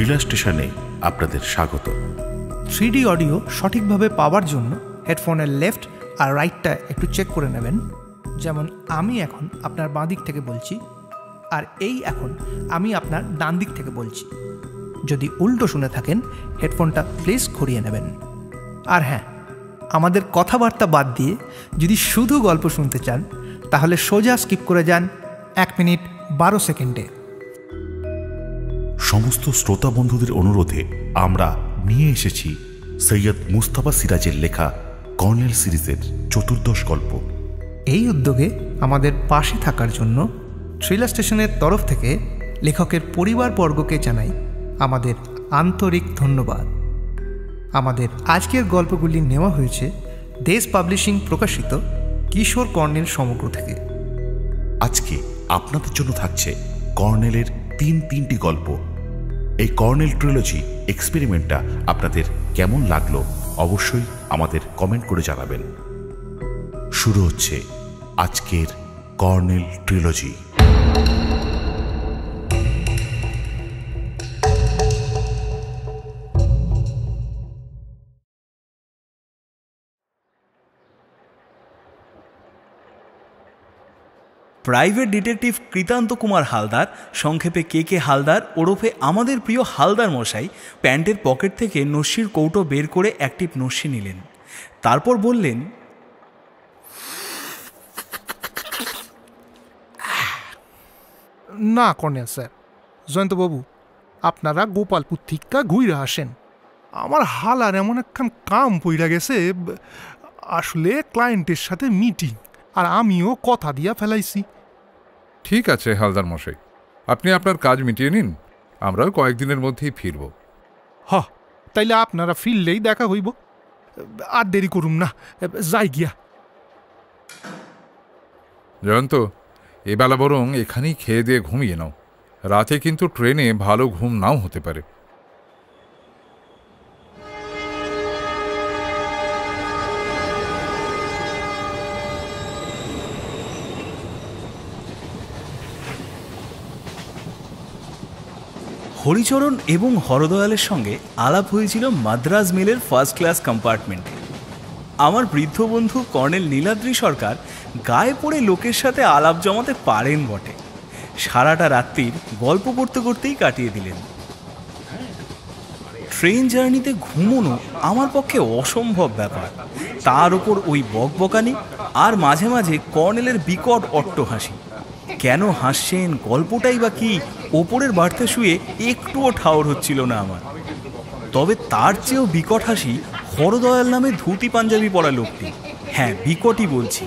Thriller স্টেশনে আপনাদের স্বাগত। 3D অডিও সঠিকভাবে পাওয়ার জন্য হেডফোনের লেফট আর রাইটটা একটু চেক করে নেবেন। যেমন আমি এখন আপনার বাঁ দিক থেকে বলছি, আর এই এখন আমি আপনার ডান দিক থেকে বলছি। যদি উল্টো শুনে থাকেন হেডফোনটা প্লিজ ঘুরিয়ে নেবেন। আর হ্যাঁ, আমাদের কথাবার্তা বাদ দিয়ে যদি শুধু গল্প শুনতে চান তাহলে সোজা স্কিপ করে যান 1 মিনিট 12 সেকেন্ডে। সমস্ত শ্রোতা বন্ধুদের অনুরোধে আমরা নিয়ে এসেছি সৈয়দ মুস্তাফা সিরাজের লেখা কর্নেল সিরিজের 14দশ গল্প। এই উদ্যোগে আমাদের পাশে থাকার জন্য থ্রিলার স্টেশনের তরফ থেকে লেখকের পরিবারবর্গকে জানাই আমাদের আন্তরিক ধন্যবাদ। আমাদের আজকের গল্পগুলি নেওয়া হয়েছে দেশ পাবলিশিং প্রকাশিত কিশোর কর্নেল সমগ্র থেকে। আজকে আপনাদের জন্য থাকছে কর্নেলের তিনটি গল্প। এই কর্নেল ট্রিলজি এক্সপেরিমেন্টটা আপনাদের কেমন লাগলো অবশ্যই আমাদের কমেন্ট করে জানাবেন। শুরু হচ্ছে আজকের colonel trilogy. Private detective কৃতান্ত Kumar Haldar, সংক্ষেপে কে হালদার ওরফে আমাদের প্রিয় হালদার মশাই, প্যান্টের পকেট থেকে নস্যির কৌটো বের করে একটি নস্যি নিলেন। তারপর বললেন, না কর্নেল স্যার, জয়ন্তবাবু আপনারা গোপালপুর থেকে ঘুরে আসেন। আমার হালার এমন একখান কাম পইরা গেছে, আসলে ক্লায়েন্টের সাথে মিটিং, আর আমিও কথা দিয়া ফেলাইছি। ঠিক আছে হালদার মশাই, আপনি আপনার কাজ মিটিয়ে নিন, আমরাও কয়েকদিনের মধ্যেই ফিরব। তাইলে আপনারা ফিরলেই দেখা হইব। আর দেরি করুম না, যাই গিয়া। জয়ন্ত, এবেলা বরং এখানেই খেয়ে দিয়ে ঘুমিয়ে নাও, রাতে কিন্তু ট্রেনে ভালো ঘুম নাও হতে পারে। হরিচরণ এবং হরদয়ালের সঙ্গে আলাপ হয়েছিল মাদ্রাজ মেলের ফার্স্ট ক্লাস কম্পার্টমেন্টে। আমার বৃদ্ধ বন্ধু কর্নেল নীলাদ্রি সরকার গায়ে পড়ে লোকের সাথে আলাপ জমাতে পারেন বটে। সারাটা রাত্রির গল্প করতে করতেই কাটিয়ে দিলেন। ট্রেন জার্নিতে ঘুমোনো আমার পক্ষে অসম্ভব ব্যাপার, তার ওপর ওই বকবকানি, আর মাঝে মাঝে কর্নেলের বিকট অট্টহাসি। কেন হাসছেন, গল্পটাই বা কি, ওপরের বাড়তে শুয়ে একটুও ঠাউর হচ্ছিল না আমার। তবে তার চেয়েও বিকট হাসি হরদয়াল নামে ধুতি পাঞ্জাবি পরা লোকটি। হ্যাঁ, বিকটই বলছি,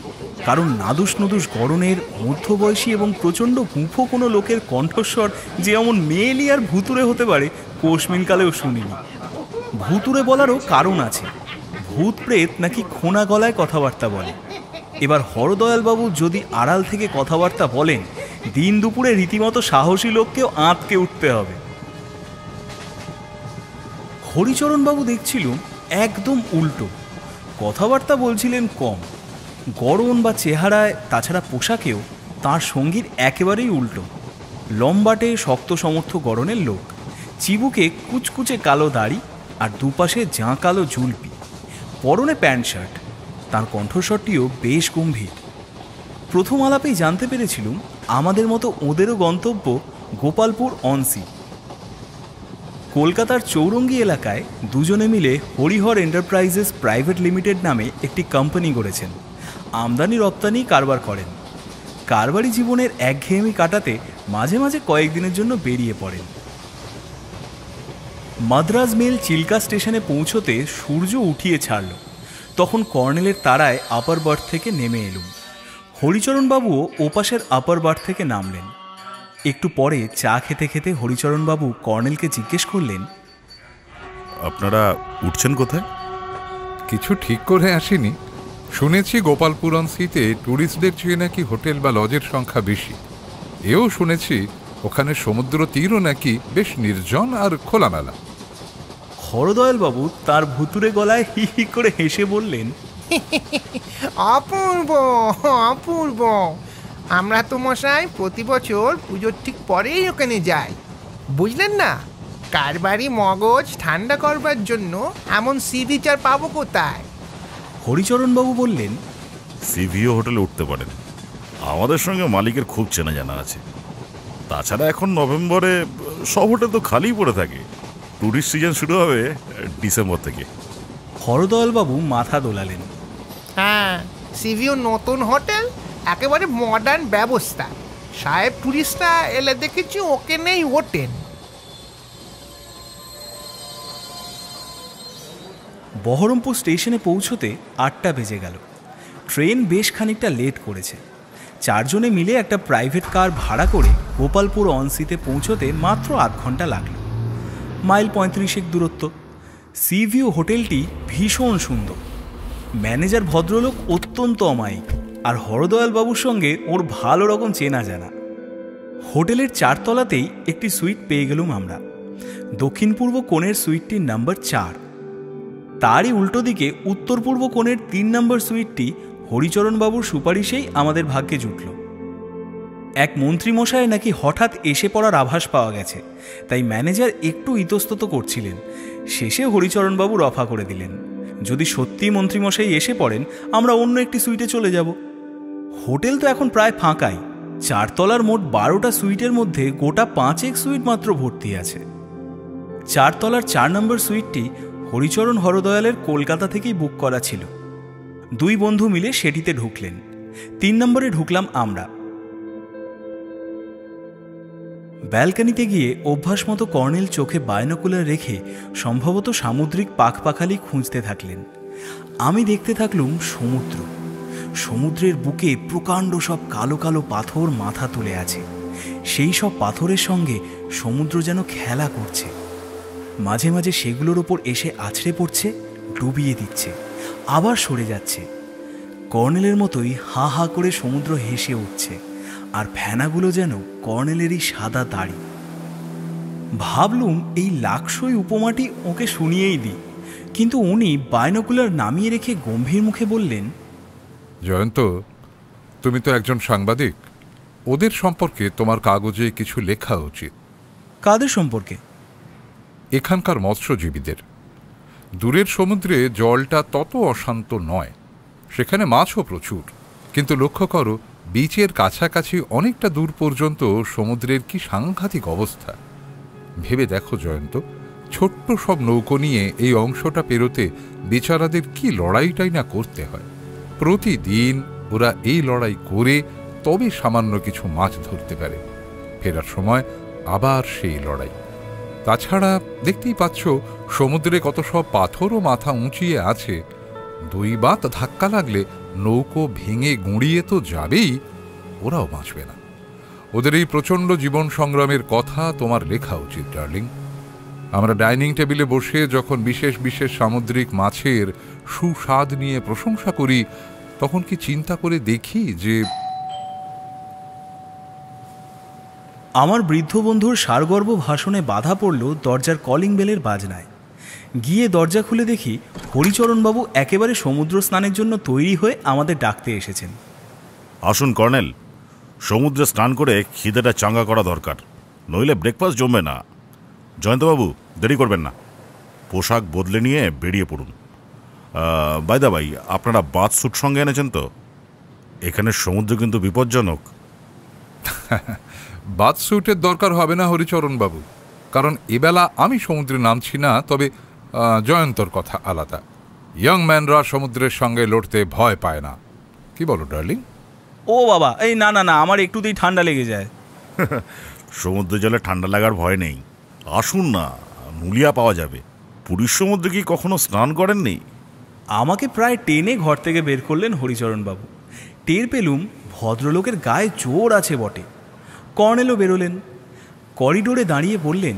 কারণ নাদুস নদুস গড়নের মধ্যবয়সী এবং প্রচণ্ড গুঁফো কোনো লোকের কণ্ঠস্বর যে এমন মেয়েলি আর ভুতুরে হতে পারে কোশমিনকালেও শুনিনি। ভুতুরে বলারও কারণ আছে, ভূত প্রেত নাকি খোনা গলায় কথাবার্তা বলে। এবার হরদয়ালবাবু যদি আড়াল থেকে কথাবার্তা বলেন, দিন দুপুরে রীতিমতো সাহসী লোককেও আঁতকে উঠতে হবে। হরিচরণবাবু দেখছিলুম একদম উল্টো, কথাবার্তা বলছিলেন কম, গড়ন বা চেহারায় তাছাড়া পোশাকেও তাঁর সঙ্গীর একেবারেই উল্টো। লম্বাটে শক্ত সমর্থ গড়নের লোক, চিবুকে কুচকুচে কালো দাড়ি আর দুপাশে জাঁকালো ঝুলপি, পরনে প্যান্ট শার্ট। তাঁর কণ্ঠস্বরটিও বেশ গম্ভীর। প্রথম আলাপেই জানতে পেরেছিলুম আমাদের মতো ওদেরও গন্তব্য গোপালপুর অনসি। কলকাতার চৌরঙ্গি এলাকায় দুজনে মিলে হরিহর এন্টারপ্রাইজেস প্রাইভেট লিমিটেড নামে একটি কোম্পানি গড়েছেন। আমদানি রপ্তানি কারবার করেন। কারবারি জীবনের একঘেয়েমি কাটাতে মাঝে মাঝে কয়েকদিনের জন্য বেরিয়ে পড়েন। মাদ্রাজ মেল চিল্কা স্টেশনে পৌঁছতে সূর্য উঠিয়ে ছাড়ল। তখন কর্নেলের তারায় আপার বার্থ থেকে নেমে এলুম। হরিচরণবাবুও ওপাশের আপার বার্থ থেকে নামলেন। একটু পরে চা খেতে খেতে হরিচরণবাবু কর্নেলকে জিজ্ঞেস করলেন, আপনারা উঠছেন কোথায়? কিছু ঠিক করে আসিনি, শুনেছি গোপালপুরনসিতে ট্যুরিস্টদের চেয়ে নাকি হোটেল বা লজের সংখ্যা বেশি। এও শুনেছি ওখানে সমুদ্র তীরও নাকি বেশ নির্জন আর খোলামেলা। হরদয়ালবাবু তার ভুতুরে গলায় হি হি করে হেসে বললেন, অপূর্ব অপূর্ব, আমরা তো মশাই প্রতি বছর পুজোর ঠিক পরেই ওখানে যাই, বুঝলেন না? কারবারি মগজ ঠান্ডা করবার জন্য এমন সি বিচ আর পাবো কোথায়? হরিচরণবাবু বললেন, সিভিও হোটেলে উঠতে পারেন, আমাদের সঙ্গে মালিকের খুব চেনা জানা আছে। তাছাড়া এখন নভেম্বরে সব হোটেল তো খালি পড়ে থাকে, টুরিস্ট সিজন শুরু হবে ডিসেম্বর থেকে। হরদয়ালবাবু মাথা দোলালেন। হ্যাঁ, সিভিও নতুন হোটেল, একেবারে মডার্ন ব্যবস্থা। সাহেব টুরিস্টরা এলে দেখেছি ওকে নেই ওঠেন। বহরমপুর স্টেশনে পৌঁছতে 8টা বেজে গেল। ট্রেন বেশ খানিকটা লেট করেছে। 4 জনে মিলে একটা প্রাইভেট কার ভাড়া করে গোপালপুর অনসিতে পৌঁছতে মাত্র 8 ঘন্টা লাগলো। মাইল 35 দূরত্ব। সি ভিউ হোটেলটি ভীষণ সুন্দর। ম্যানেজার ভদ্রলোক অত্যন্ত অমায়িক, আর হরদয়ালবাবুর সঙ্গে ওর ভালো রকম চেনা জানা। হোটেলের 4 তলাতেই একটি সুইট পেয়ে গেলুম আমরা। দক্ষিণ পূর্ব কোণের সুইটটির নাম্বার 4। তারই উল্টো দিকে উত্তর পূর্ব কোণের 3 নম্বর সুইটটি হরিচরণবাবুর সুপারিশেই আমাদের ভাগ্যে জুটল। এক মন্ত্রীমশাই নাকি হঠাৎ এসে পড়ার আভাস পাওয়া গেছে, তাই ম্যানেজার একটু ইতস্তত করছিলেন। শেষে হরিচরণবাবু রফা করে দিলেন, যদি সত্যি মন্ত্রীমশাই এসে পড়েন আমরা অন্য একটি সুইটে চলে যাব। হোটেল তো এখন প্রায় ফাঁকাই। 4 তলার মোট 12টা সুইটের মধ্যে গোটা 5 সুইট মাত্র ভর্তি আছে। 4 তলার 4 নম্বর সুইটটি হরিচরণ হরদয়ালের কলকাতা থেকেই বুক করা ছিল। 2 বন্ধু মিলে সেটিতে ঢুকলেন। 3 নম্বরে ঢুকলাম আমরা। ব্যালকানিতে গিয়ে অভ্যাস মতো কর্নেল চোখে বায়নোকুলার রেখে সম্ভবত সামুদ্রিক পাখপাখালি খুঁজতে থাকলেন। আমি দেখতে থাকলুম সমুদ্র। সমুদ্রের বুকে প্রকাণ্ড সব কালো কালো পাথর মাথা তুলে আছে। সেই সব পাথরের সঙ্গে সমুদ্র যেন খেলা করছে। মাঝে মাঝে সেগুলোর ওপর এসে আছড়ে পড়ছে, ডুবিয়ে দিচ্ছে, আবার সরে যাচ্ছে। কর্নেলের মতোই হা হা করে সমুদ্র হেসে উঠছে, আর ফেনাগুলো যেন কর্নেলেরই সাদা দাড়ি। ভাবলুম এই লাক্সই উপমাটি ওকে শুনিয়েই দিই, কিন্তু উনি বাইনোকুলার নামিয়ে রেখে গম্ভীর মুখে বললেন, জয়ন্ত, তুমি তো একজন সাংবাদিক, ওদের সম্পর্কে তোমার কাগজে কিছু লেখা উচিত। কাদের সম্পর্কে? এখানকার মৎস্যজীবীদের। দূরের সমুদ্রে জলটা তত অশান্ত নয়, সেখানে মাছও প্রচুর, কিন্তু লক্ষ্য করো বিচের কাছাকাছি অনেকটা দূর পর্যন্ত সমুদ্রের কি সাংঘাতিক অবস্থা। ভেবে দেখো জয়ন্ত, ছোট্ট সব নৌকো নিয়ে এই অংশটা পেরোতে বেচারাদের কি লড়াইটাই না করতে হয়। প্রতিদিন ওরা এই লড়াই করে তবে সামান্য কিছু মাছ ধরতে পারে। ফেরার সময় আবার সেই লড়াই। তাছাড়া দেখতেই পাচ্ছ সমুদ্রে কত সব পাথর ও মাথা উঁচিয়ে আছে। 2 বাত ধাক্কা লাগলে নৌকো ভেঙে গুঁড়িয়ে তো যাবেই, ওরাও বাঁচবে না। ওদের এই প্রচণ্ড জীবন সংগ্রামের কথা তোমার লেখা উচিত ডার্লিং। আমরা ডাইনিং টেবিলে বসে যখন বিশেষ বিশেষ সামুদ্রিক মাছের সুস্বাদ নিয়ে প্রশংসা করি, তখন কি চিন্তা করে দেখি যে আমার বৃদ্ধ বন্ধুর সারগর্ভ ভাষণে বাধা পড়ল দরজার কলিং বেলের বাজনায়। গিয়ে দরজা খুলে দেখি হরিচরণবাবু একেবারে সমুদ্র স্নানের জন্য তৈরি হয়ে আমাদের ডাকতে এসেছেন। আসুন কর্নেল, সমুদ্রে স্নান করে খিদেটা চাঙ্গা করা দরকার, নইলে ব্রেকফাস্ট জমবে না। জয়ন্তবাবু, দেরি করবেন না, পোশাক বদলে নিয়ে বেরিয়ে পড়ুন। বাই দা ভাই, আপনারা বাথ স্যুট সঙ্গে এনেছেন তো? এখানে সমুদ্র কিন্তু বিপজ্জনক। বাথ স্যুটের দরকার হবে না হরিচরণবাবু, কারণ এবেলা আমি সমুদ্রে নামছি না। তবে জয়ন্তর কথা আলাদা। ইয়ং ম্যানরা সমুদ্রের সঙ্গে লড়তে ভয় পায় না। কি বলো ডার্লিং? ও বাবা, এই না না না, আমার একটুতেই ঠান্ডা লেগে যায়। সমুদ্র জলে ঠান্ডা লাগার ভয় নেই, আসুন না, নুলিয়া পাওয়া যাবে। পুরীর সমুদ্রে কি কখনো স্নান করেননি? আমাকে প্রায় টেনে ঘর থেকে বের করলেন হরিচরণবাবু। টের পেলুম ভদ্রলোকের গায়ে জোর আছে বটে। কর্নেলও বেরোলেন। করিডোরে দাঁড়িয়ে বললেন,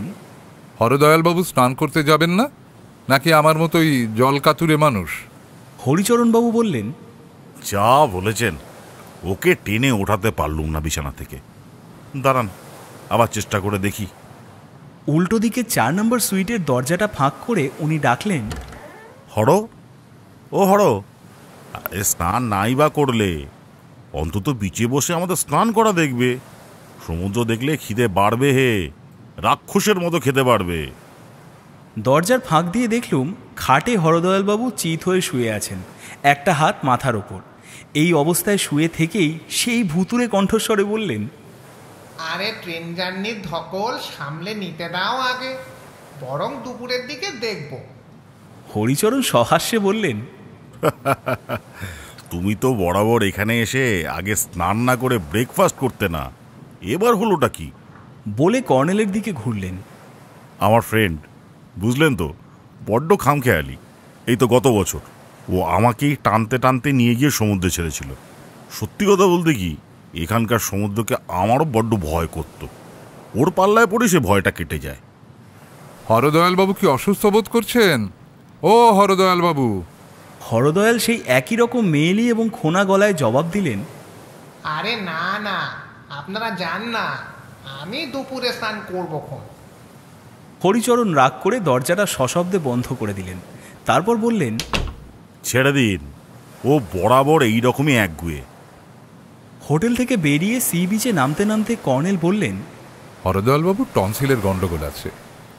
হরদয়ালবাবু স্নান করতে যাবেন না, নাকি আমার মতোই জলকাতুরে মানুষ? হরিচরণবাবু বললেন, যা বলেছেন, ওকে টেনে ওঠাতে পারলুম না বিছানা থেকে। দাঁড়ান, আবার চেষ্টা করে দেখি। উল্টো দিকে 4 নম্বর সুইটের দরজাটা ফাঁক করে উনি ডাকলেন, হর, ও হর, স্নান নাই বা করলে অন্তত বিচে বসে আমাদের স্নান করা দেখবে। সমুদ্র দেখলে খিদে বাড়বে হে। রাক্ষসের মতো খেতে পারবে। দরজার ফাঁক দিয়ে দেখলুম খাটে হরদয়ালবাবু চিত হয়ে শুয়ে আছেন, একটা হাত মাথার ওপর। এই অবস্থায় শুয়ে থেকেই সেই ভুতুরে কণ্ঠস্বরে বললেন, আরে ট্রেন জার্নির ধকল সামলে নিতে দাও আগে, বরং দুপুরের দিকে দেখব। হরিচরণ সহাস্যে বললেন, তুমি তো বরাবর এখানে এসে আগে স্নান না করে ব্রেকফাস্ট করতে না, এবার হলোটা কি? বলে কর্নেলের দিকে ঘুরলেন। আমার ফ্রেন্ড, বুঝলেন তো, বড্ড খামখেয়ালি। এই তো গত বছর ও আমাকেই টানতে টানতে নিয়ে গিয়ে সমুদ্রে ছেড়েছিল। সত্যি কথা বলতে কি, এখানকার সমুদ্রকে আমারও বড্ড ভয় করত। ওর পাল্লায় পড়ে সে ভয়টা কেটে যায়। হরদয়ালবাবু কি অসুস্থ বোধ করছেন? ও হরদয়ালবাবু! হরদয়াল সেই একই রকম মেয়েলি এবং খোনা গলায় জবাব দিলেন, আরে না না, আপনারা যান না, আমি দুপুরে স্নান করবো খন। হরিচরণ রাগ করে দরজাটা সশব্দে বন্ধ করে দিলেন। তারপর বললেন, ছেড়ে দিন, ও বরাবর এই রকমই একগুয়ে। হোটেল থেকে বেরিয়ে সি বিচে নামতে নামতে কর্নেল বললেন, হরদয়ালবাবু টনসিলের গন্ডগোল আছে।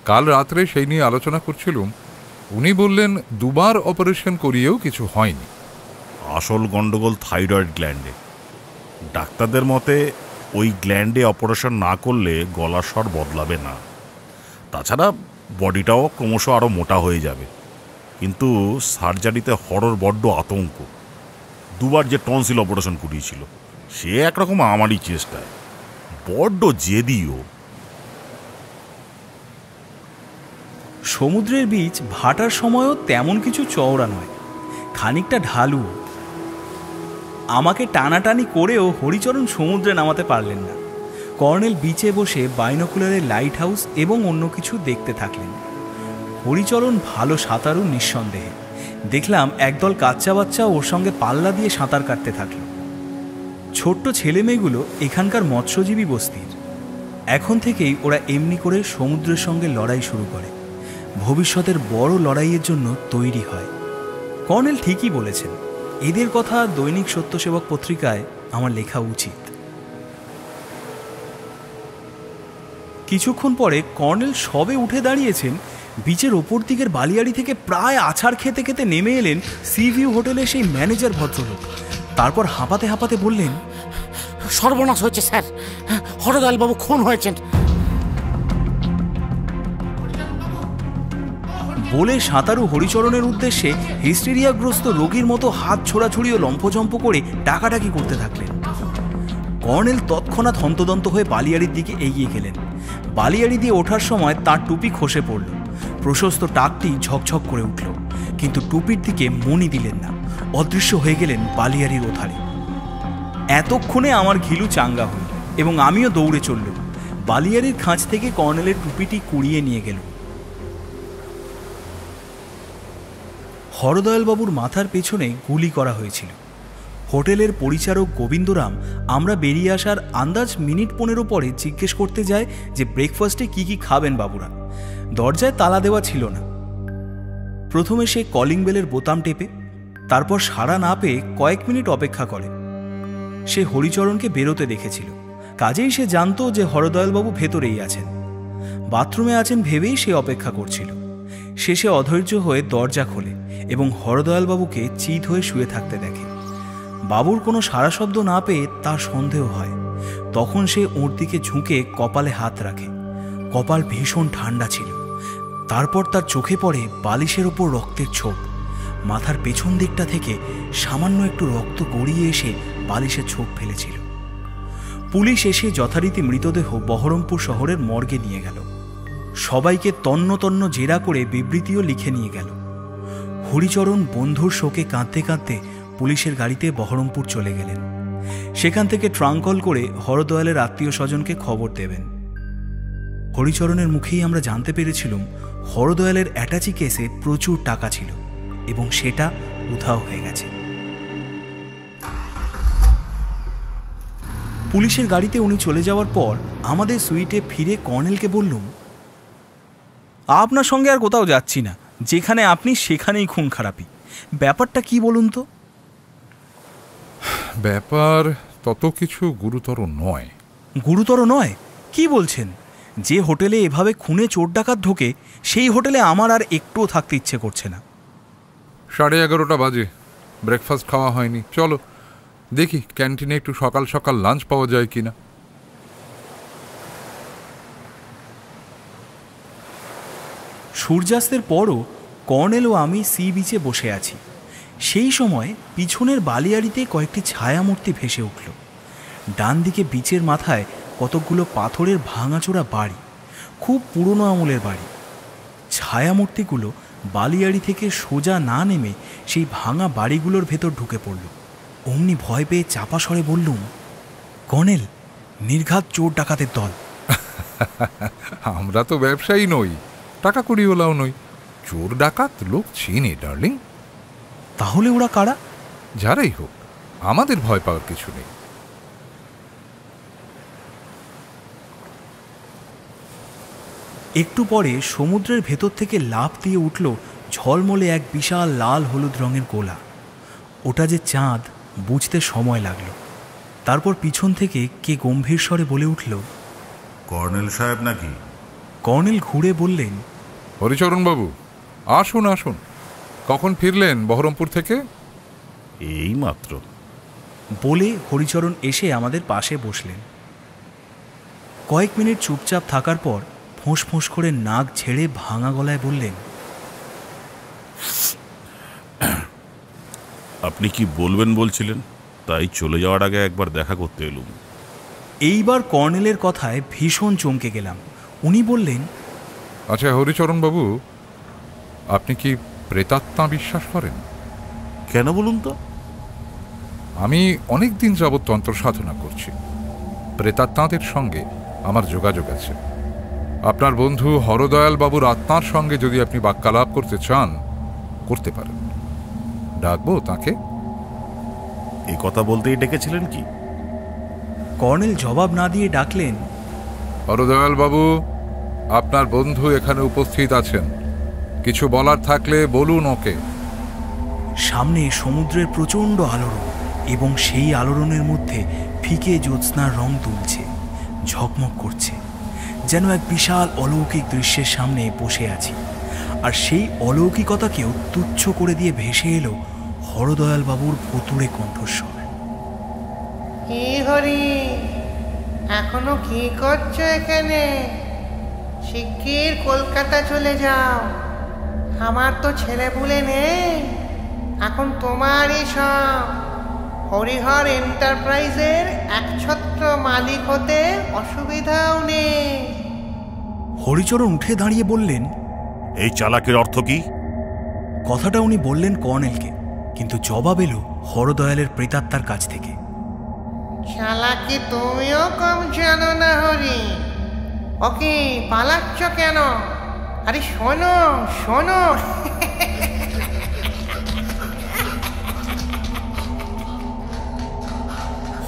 কাল রাত্রে সেই নিয়ে আলোচনা করছিলুম। উনি বললেন 2 বার অপারেশন করিয়েও কিছু হয়নি। আসল গন্ডগোল থাইরয়েড গ্ল্যান্ডে। ডাক্তারদের মতে ওই গ্ল্যান্ডে অপারেশন না করলে গলার স্বর বদলাবে না। তাছাড়া বডিটাও ক্রমশ আরও মোটা হয়ে যাবে। কিন্তু সার্জারিতে হরর বড্ড আতঙ্ক। 2 বার যে টনসিল অপারেশন করিয়েছিল সে একরকম আমারই চেষ্টায়। বড্ড জেদিও। সমুদ্রের বীচ ভাটার সময়ও তেমন কিছু চওড়া নয়, খানিকটা ঢালু। আমাকে টানাটানি করেও হরিচরণ সমুদ্রে নামাতে পারলেন না। কর্নেল বিচে বসে বাইনোকুলারের লাইট হাউস এবং অন্য কিছু দেখতে থাকলেন। হরিচরণ ভালো সাঁতারু নিঃসন্দেহে। দেখলাম একদল কাচ্চা বাচ্চা ওর সঙ্গে পাল্লা দিয়ে সাঁতার কাটতে থাকল। ছোট্ট ছেলেমেয়েগুলো এখানকার মৎস্যজীবী বস্তির। এখন থেকেই ওরা এমনি করে সমুদ্রের সঙ্গে লড়াই শুরু করে, ভবিষ্যতের বড় লড়াইয়ের জন্য তৈরি হয়। কর্নেল ঠিকই বলেছেন, এদের কথা দৈনিক সত্যসেবক পত্রিকায় আমার লেখা উচিত। কিছুক্ষণ পরে কর্নেল সবে উঠে দাঁড়িয়েছেন, বিচের ওপর দিকের বালিয়াড়ি থেকে প্রায় আছাড় খেতে খেতে নেমে এলেন সি ভিউ হোটেলের সেই ম্যানেজার ভদ্রলোক। তারপর হাঁপাতে হাঁপাতে বললেন, সর্বনাশ হয়েছে স্যার, হরদয়ালবাবু খুন হয়েছেন। বলে সাঁতারু হরিচরণের উদ্দেশ্যে হিস্টেরিয়াগ্রস্ত রোগীর মতো হাত ছোড়াছুড়ি ও লম্ফঝম্প করে ডাকাডাকি করতে থাকলেন। কর্নেল তৎক্ষণাৎ হন্তদন্ত হয়ে বালিয়াড়ির দিকে এগিয়ে গেলেন। বালিয়াড়ি দিয়ে ওঠার সময় তার টুপি খসে পড়ল। প্রশস্ত টাকটি ঝকঝক করে উঠল, কিন্তু টুপির দিকে মনই দিলেন না। অদৃশ্য হয়ে গেলেন বালিয়াড়ির ওধারে। এতক্ষণে আমার ঘিলু চাঙ্গা হল এবং আমিও দৌড়ে চললুম। বালিয়াড়ির খাঁজ থেকে কর্নেলের টুপিটি কুড়িয়ে নিয়ে গেল। হরদয়ালবাবুর মাথার পেছনে গুলি করা হয়েছিল। হোটেলের পরিচারক গোবিন্দরাম আমরা বেরিয়ে আসার আন্দাজ মিনিট 15 পরে জিজ্ঞেস করতে যায় যে ব্রেকফাস্টে কি কি খাবেন বাবুরা। দরজায় তালা দেওয়া ছিল না। প্রথমে সে কলিং বেলের বোতাম টেপে, তারপর সাড়া না পেয়ে কয়েক মিনিট অপেক্ষা করে। সে হরিচরণকে বেরোতে দেখেছিল, কাজেই সে জানত যে হরদয়ালবাবু ভেতরেই আছেন। বাথরুমে আছেন ভেবেই সে অপেক্ষা করছিল। শেষে অধৈর্য হয়ে দরজা খোলে এবং হরদয়ালবাবুকে চিত হয়ে শুয়ে থাকতে দেখে। বাবুর কোনো সাড়া শব্দ না পেয়ে তার সন্দেহ হয়। তখন সে ওর দিকে ঝুঁকে কপালে হাত রাখে। কপাল ভীষণ ঠান্ডা ছিল। তারপর তার চোখে পড়ে বালিশের ওপর রক্তের ছোপ। মাথার পেছন দিকটা থেকে সামান্য একটু রক্ত গড়িয়ে এসে বালিশের ছোপ ফেলেছিল। পুলিশ এসে যথারীতি মৃতদেহ বহরমপুর শহরের মর্গে নিয়ে গেল। সবাইকে তন্ন তন্ন জেরা করে বিবৃতিও লিখে নিয়ে গেল। হরিচরণ বন্ধুর শোকে কাঁদতে কাঁদতে পুলিশের গাড়িতে বহরমপুর চলে গেলেন। সেখান থেকে ট্রাঙ্ক কল করে হরদয়ালের আত্মীয় স্বজনকে খবর দেবেন। হরিচরণের মুখেই আমরা জানতে পেরেছিলাম হরদয়ালের অ্যাটাচি কেসে প্রচুর টাকা ছিল এবং সেটা উধাও হয়ে গেছে। পুলিশের গাড়িতে উনি চলে যাওয়ার পর আমাদের সুইটে ফিরে কর্নেলকে বললুম, আপনার সঙ্গে আর কোথাও যাচ্ছি না, যেখানে আপনি সেখানেই খুন খারাপি। ব্যাপারটা কি বলুন তো? ব্যাপার তত কিছু গুরুতর নয়। গুরুতর নয়? কি বলছেন? যে হোটেলে এভাবে খুনে চোর ডাকাত ঢোকে সেই হোটেলে আমার আর একটুও থাকতে ইচ্ছে করছে না। 11:30 বাজে, ব্রেকফাস্ট খাওয়া হয়নি। চলো দেখি ক্যান্টিনে একটু সকাল সকাল লাঞ্চ পাওয়া যায় কিনা। সূর্যাস্তের পরও কর্নেল ও আমি সি বিচে বসে আছি। সেই সময় পিছনের বালিয়াড়িতে কয়েকটি ছায়ামূর্তি ভেসে উঠল। ডান দিকে বিচের মাথায় কতকগুলো পাথরের ভাঙাচোরা বাড়ি, খুব পুরনো আমলের বাড়ি। ছায়ামূর্তিগুলো বালিয়াড়ি থেকে সোজা না নেমে সেই ভাঙা বাড়িগুলোর ভেতর ঢুকে পড়ল। অমনি ভয় পেয়ে চাপা স্বরে বললুম, কর্নেল, নির্ঘাত চোর ডাকাতের দল। আমরা তো ব্যবসায়ী নই, টাকা কড়িওয়ালাও নই, চোর ডাকাত লোক চিনি ডার্লিং। তাহলে ওরা কারা? যারাই হোক, আমাদের ভয় পাওয়ার কিছু নেই। একটু পরে সমুদ্রের ভেতর থেকে লাফ দিয়ে উঠল ঝলমলে এক বিশাল লাল হলুদ রঙের গোলা। ওটা যে চাঁদ বুঝতে সময় লাগলো। তারপর পিছন থেকে কে গম্ভীর স্বরে বলে উঠল, কর্নেল সাহেব নাকি? কর্নেল ঘুরে বললেন, হরিচরণ বাবু, আসুন আসুন। কখন ফিরলেন বহরমপুর থেকে? এই মাত্র। বলে হরিচরণ এসে আমাদের পাশে বসলেন। কয়েক মিনিট চুপচাপ থাকার পর ফোঁস ফোঁস করে নাক ঝেড়ে ভাঙা গলায় বললেন, আপনি কি বলবেন বলছিলেন, তাই চলে যাওয়ার আগে একবার দেখা করতে এলুম। এইবার কর্নেলের কথায় ভীষণ চমকে গেলাম। উনি বললেন, আচ্ছা হরিচরণ বাবু, আপনি কি প্রেতাত্মা বিশ্বাস করেন? কেন বলুন তো? আমি অনেক দিন যাবৎ তন্ত্র সাধনা করছি। প্রেতাত্মাদের সঙ্গে আমার যোগাযোগ আছে। আপনার বন্ধু হরদয়াল বাবুর আত্মার সঙ্গে যদি আপনি বাক্যালাপ করতে চান, করতে পারেন। ডাকবো তাকে? এই কথা বলতেই ডেকেছিলেন কি? কর্নেল জবাব না দিয়ে ডাকলেন, হরদয়াল বাবু, আপনার বন্ধু এখানে উপস্থিত আছেন, কিছু বলার থাকলে বলুন ওকে। সামনে সমুদ্রের প্রচণ্ড আলোড়ন এবং সেই আলোড়নের মধ্যে ফিকে জ্যোৎস্নার রং তুলছে, ঝকমক করছে, যেন এক বিশাল অলৌকিক দৃশ্যের সামনে বসে আছি। আর সেই অলৌকিকতাকেও তুচ্ছ করে দিয়ে ভেসে এলো হরদয়াল বাবুর ভুতুড়ে কণ্ঠস্বর। কি হরি, এখনো কি করছো এখানে? শিগগির কলকাতা চলে যাও। আমার তো ছেলেপুলে নেই, এখন তোমারই সব। হরিহর এন্টারপ্রাইজের একছত্র মালিক হতে অসুবিধাও নেই। হরিচরণ উঠে দাঁড়িয়ে বললেন, এই চালাকের অর্থ কি? কথাটা উনি বললেন কর্নেলকে, কিন্তু জবাব এলো হরদয়ালের প্রেতাত্মার কাছ থেকে। চালাকি তুমিও কম জানো না হরি। ওকে পালাচ্ছ কেন? আরে শোনো শোনো।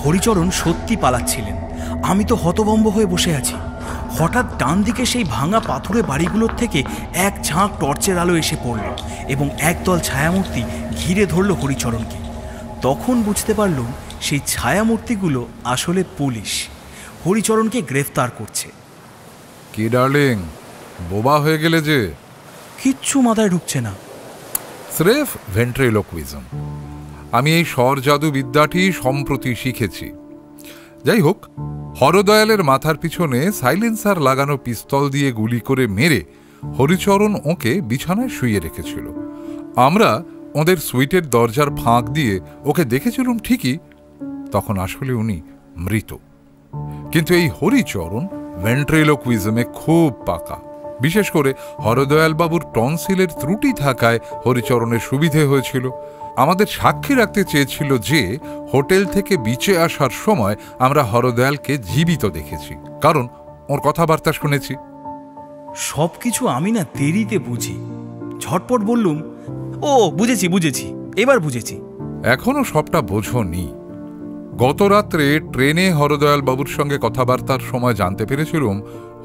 হরিচরণ সত্যি পালাচ্ছিলেন। আমি তো হতভম্ব হয়ে বসে আছি। হঠাৎ ডান দিকে সেই ভাঙা পাথুরে বাড়িগুলোর থেকে এক ঝাঁক টর্চের আলো এসে পড়ল এবং একদল ছায়ামূর্তি ঘিরে ধরল হরিচরণকে। তখন বুঝতে পারলুম সেই ছায়ামূর্তিগুলো আসলে পুলিশ, হরিচরণকে গ্রেফতার করছে। কি ডার্লিং, বোবা হয়ে গেলে যে? কিচ্ছু মাথায় ঢুকছে না। স্রেফ ভেন্ট্রিলোকুইজম। আমি এই স্বর জাদু বিদ্যাটি সম্প্রতি শিখেছি। যাই হোক, হরদয়ালের মাথার পিছনে সাইলেন্সার লাগানো পিস্তল দিয়ে গুলি করে মেরে হরিচরণ ওকে বিছানায় শুইয়ে রেখেছিল। আমরা ওদের সুইটের দরজার ফাঁক দিয়ে ওকে দেখেছিলাম ঠিকই, তখন আসলে উনি মৃত। কিন্তু এই হরিচরণ ভেন্ট্রিলোকুইজমে খুব পাকা। বিশেষ করে হরদয়াল বাবুর টনসিলের ত্রুটি থাকায় হরিচরণের সুবিধে হয়েছিল। আমাদের সাক্ষী রাখতে চেয়েছিল যে হোটেল থেকে বিচে আসার সময় আমরা হরদয়ালকে জীবিত দেখেছি, কারণ ওর কথাবার্তা শুনেছি। সবকিছু আমি না দেরিতে বুঝি। ঝটপট বললুম, ও বুঝেছি বুঝেছি, এবার বুঝেছি। এখনো সবটা বোঝোনি। গত রাত্রে ট্রেনে হরদয়াল বাবুর সঙ্গে কথাবার্তার সময় জানতে পেরেছিলাম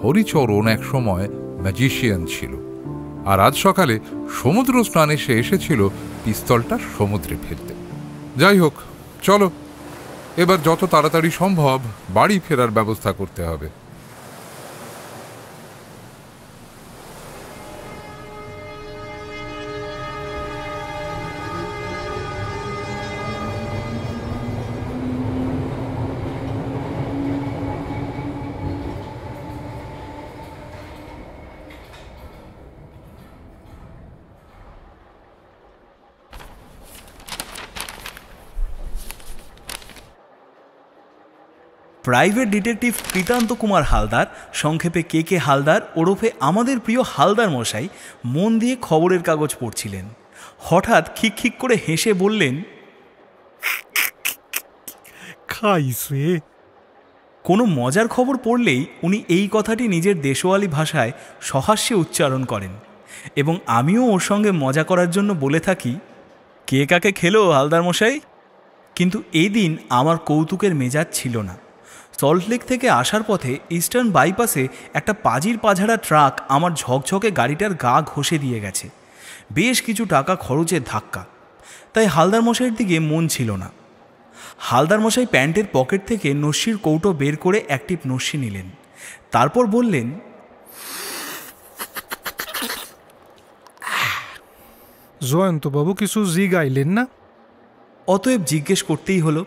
হরিচরণ এক সময় ম্যাজিশিয়ান ছিল, আর আজ সকালে সমুদ্র স্নানে সে এসেছিল পিস্তলটা সমুদ্রে ফেলতে। যাই হোক, চলো এবার যত তাড়াতাড়ি সম্ভব বাড়ি ফেরার ব্যবস্থা করতে হবে। প্রাইভেট ডিটেকটিভ কৃতান্ত কুমার হালদার, সংক্ষেপে কে হালদার ওরফে আমাদের প্রিয় হালদার মশাই, মন দিয়ে খবরের কাগজ পড়ছিলেন। হঠাৎ খিক করে হেসে বললেন, খাইছে। কোনো মজার খবর পড়লেই উনি এই কথাটি নিজের দেশওয়ালি ভাষায় সহাস্যে উচ্চারণ করেন এবং আমিও ওর সঙ্গে মজা করার জন্য বলে থাকি, কে কাকে খেলো হালদার মশাই? কিন্তু এই দিন আমার কৌতুকের মেজাজ ছিল না। সল্টলেক থেকে আসার পথে ইস্টার্ন বাইপাসে একটা পাজির পাঝাড়া ট্রাক আমার ঝকঝকে গাড়িটার গা ঘষে দিয়ে গেছে। বেশ কিছু টাকা খরচের ধাক্কা, তাই হালদার মশাইয়ের দিকে মন ছিল না। হালদার মশাই প্যান্টের পকেট থেকে নস্যির কৌটো বের করে একটি নস্যি নিলেন, তারপর বললেন, জয়ন্তবাবু কিছু জিগাইলেন না? অতএব জিজ্ঞেস করতেই হলো,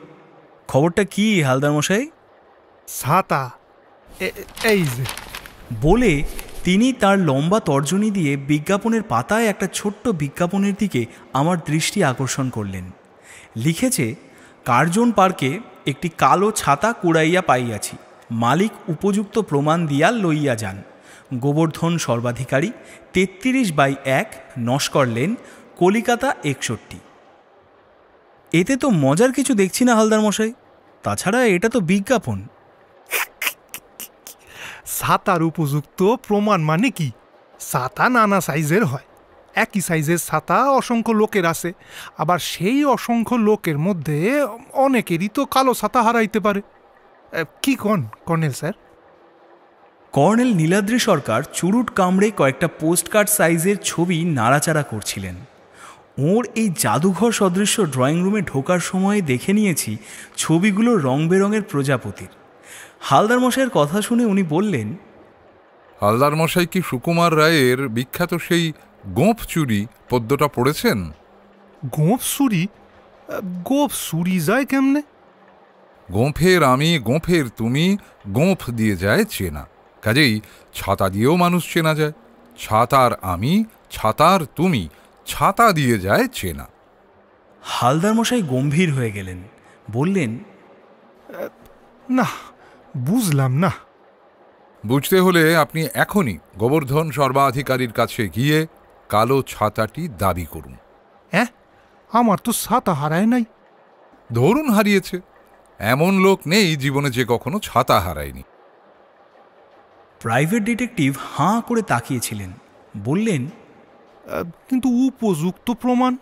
খবরটা কি হালদার মশাই? ছাতা এই যে। বলে তিনি তার লম্বা তর্জনী দিয়ে বিজ্ঞাপনের পাতায় একটা ছোট্ট বিজ্ঞাপনের দিকে আমার দৃষ্টি আকর্ষণ করলেন। লিখেছে, কার্জন পার্কে একটি কালো ছাতা কুড়াইয়া পাইয়াছি, মালিক উপযুক্ত প্রমাণ দিয়া লইয়া যান। গোবর্ধন সর্বাধিকারী, 33/1, নস্কর লেন, কলিকাতা 61। এতে তো মজার কিছু দেখছি না হালদার মশাই। তাছাড়া এটা তো বিজ্ঞাপন। ছাতার উপযুক্ত প্রমাণ মানে কি? ছাতা নানা সাইজের হয়। একই সাইজের ছাতা অসংখ্য লোকের আছে, আবার সেই অসংখ্য লোকের মধ্যে অনেকেরই তো কালো ছাতা হারাইতে পারে। কি কন কর্নেল স্যার? কর্নেল নীলাদ্রি সরকার চুরুট কামড়ে কয়েকটা পোস্টকার্ড সাইজের ছবি নাড়াচাড়া করছিলেন। ওর এই জাদুঘর সদৃশ্য ড্রয়িং রুমে ঢোকার সময় দেখে নিয়েছি ছবিগুলো রং বেরঙের প্রজাপতির। হালদার মশাইয়ের কথা শুনে উনি বললেন, হালদার মশাই কি সুকুমার রায়ের বিখ্যাত সেই গোঁফ চুরি পদ্যটা পড়েছেন? গোঁফ চুরি? গোঁফ চুরি যায় কেমনে? গোঁফের আমি, গোঁফের তুমি, গোঁফ দিয়ে যায় চেনা। কাজেই ছাতা দিয়েও মানুষ চেনা যায়। ছাতার আমি, ছাতার তুমি, ছাতা দিয়ে যায় চেনা। হালদার মশাই গম্ভীর হয়ে গেলেন, বললেন, না, বুঝলাম না। বুঝতে হলে আপনি এখনই গোবর্ধন সর্বাধিকারীর কাছে গিয়ে কালো ছাতাটি দাবি করুন। হ্যাঁ, আমার তো ছাতা হারায় নাই। ধরুন হারিয়েছে, এমন লোক নেই জীবনে যে কখনো ছাতা হারায়নি। প্রাইভেট ডিটেকটিভ হাঁ করে তাকিয়েছিলেন, বললেন, কিন্তু উপযুক্ত প্রমাণ?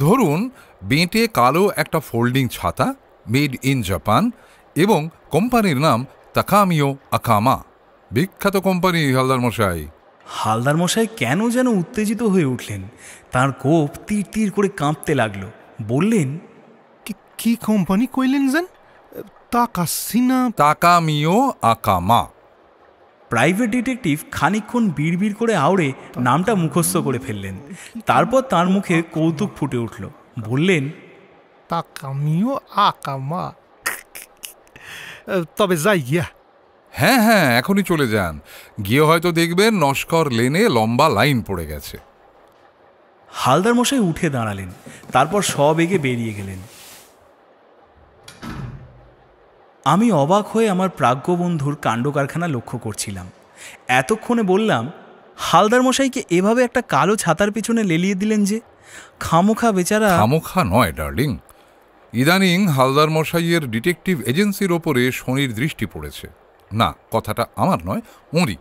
ধরুন বেঁটে কালো একটা ফোল্ডিং ছাতা, মেড ইন জাপান, এবং কোম্পানির নাম তাকামিও আকামা। বিখ্যাত কোম্পানি হালদার মশাই। হালদার মশাই কেন যেন উত্তেজিত হয়ে উঠলেন। তার গোপ তীর তীর করে কাঁপতে লাগলো। বললেন, কি কোম্পানি কইলেন যেন? তাকাসিনা? তাকামিও আকামা। প্রাইভেট ডিটেকটিভ খানিকক্ষণ বিড়বিড় করে আওড়ে নামটা মুখস্থ করে ফেললেন। তারপর তার মুখে কৌতুক ফুটে উঠল। বললেন, তাকামিও আকামা। তবে যাই গিয়া। হ্যাঁ হ্যাঁ, এখনই চলে যান। গিয়ে হয়তো দেখবেন নস্কর লেনে লম্বা লাইন পড়ে গেছে। হালদার মশাই উঠে দাঁড়ালেন, তারপর সবেগে বেরিয়ে গেলেন। আমি অবাক হয়ে আমার প্রাজ্ঞ বন্ধুর কাণ্ড কারখানা লক্ষ্য করছিলাম। এতক্ষণে বললাম, হালদার মশাইকে এভাবে একটা কালো ছাতার পেছনে লেলিয়ে দিলেন যে? খামোখা বেচারা। খামোখা নয় ডার্লিং, ইদানিং হালদার মশাইয়ের ডিটেকটিভ এজেন্সির ওপরে শনির দৃষ্টি পড়েছে। না, কথাটা আমার নয়, ওঁরই।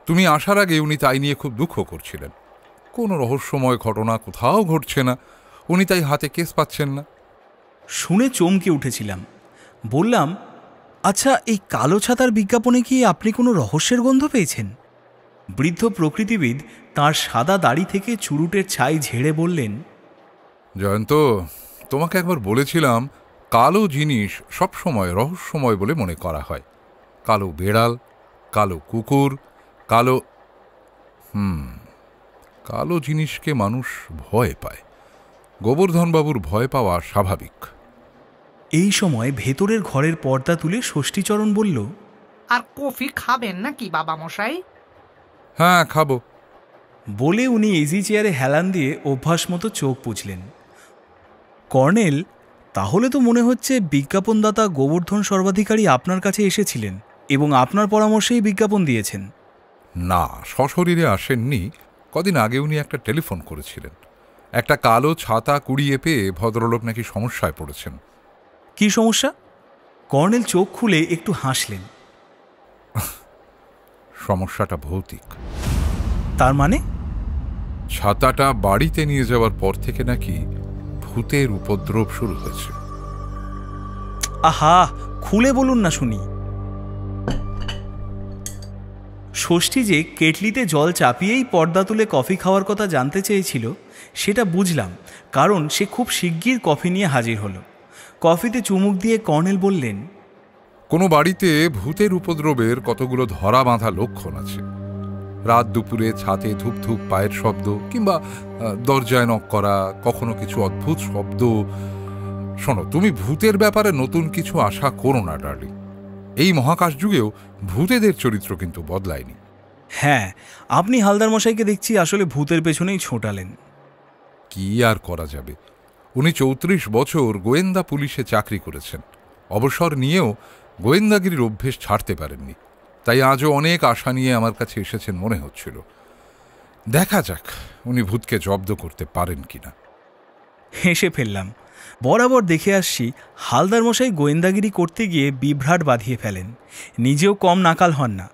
তুমি আসার আগে উনি তাই নিয়ে খুব দুঃখ করছিলেন। কোনো রহস্যময় ঘটনা কোথাও ঘটছে না, উনি তাই হাতে কেস পাচ্ছেন না। শুনে চমকে উঠেছিলাম। বললাম, আচ্ছা, এই কালো ছাতার বিজ্ঞাপনে কি আপনি কোনো রহস্যের গন্ধ পেয়েছেন? বৃদ্ধ প্রকৃতিবিদ তার সাদা দাড়ি থেকে চুরুটের ছাই ঝেড়ে বললেন, জয়ন্ত, তোমাকে একবার বলেছিলাম কালো জিনিস সবসময় রহস্যময় বলে মনে করা হয়। কালো বেড়াল, কালো কুকুর, কালো জিনিসকে মানুষ ভয় পায়। গোবর্ধনবাবুর ভয় পাওয়া স্বাভাবিক। এই সময় ভেতরের ঘরের পর্দা তুলে ষষ্ঠীচরণ বলল, আর কফি খাবেন নাকি বাবা মশাই? হ্যাঁ, খাবো। বলে উনি ইজি চেয়ারে হেলান দিয়ে অভ্যাস মতো চোখ পুছলেন। কর্নেল তাহলে তো মনে হচ্ছে বিজ্ঞাপনদাতা গোবর্ধন সর্বাধিকারী আপনার কাছে এসেছিলেন এবং আপনার পরামর্শেই বিজ্ঞাপন দিয়েছেন। না, সশরীরে আসেননি। কদিন আগে উনি একটা টেলিফোন করেছিলেন। একটা কালো ছাতা কুড়িয়ে পেয়ে ভদ্রলোক নাকি সমস্যায় পড়েছেন। কি সমস্যা? কর্নেল চোখ খুলে একটু হাসলেন। সমস্যাটা ভৌতিক। তার মানে? ছাতাটা বাড়িতে নিয়ে যাওয়ার পর থেকে নাকি ভূতের উপদ্রব শুরু হয়েছে। আহা, খুলে বলুন না শুনি। ষষ্ঠী যে কেটলিতে জল চাপিয়েই পর্দা তুলে কফি খাওয়ার কথা জানতে চেয়েছিল সেটা বুঝলাম, কারণ সে খুব শিগগির কফি নিয়ে হাজির হলো। কফিতে চুমুক দিয়ে কর্নেল বললেন, কোনো বাড়িতে ভূতের উপদ্রবের কতগুলো ধরা বাঁধা লক্ষণ আছে। রাত দুপুরে ছাতে ধূপ ধূপ পায়ের শব্দ, কিংবা দরজায় নক করা, কখনো কিছু অদ্ভুত শব্দ। শোনো, তুমি ভূতের ব্যাপারে নতুন কিছু আশা করো না ডার্লিং। এই মহাকাশ যুগেও ভূতেদের চরিত্র কিন্তু বদলায়নি। হ্যাঁ, আপনি হালদার মশাইকে দেখছি আসলে ভূতের পেছনেই ছোটালেন। কি আর করা যাবে, উনি 34 বছর গোয়েন্দা পুলিশে চাকরি করেছেন। অবসর নিয়েও গোয়েন্দাগিরির অভ্যেস ছাড়তে পারেননি। তাই আজও অনেক আশা নিয়ে আমার কাছে এসেছেন মনে হচ্ছিল। দেখা যাক উনি ভূতকে জব্দ করতে পারেন কিনা। হেসে ফেললাম। বরাবর দেখে আসছি হালদার মশাই গোয়েন্দাগিরি করতে গিয়ে বিভ্রাট বাঁধিয়ে ফেলেন, নিজেও কম নাকাল হন না।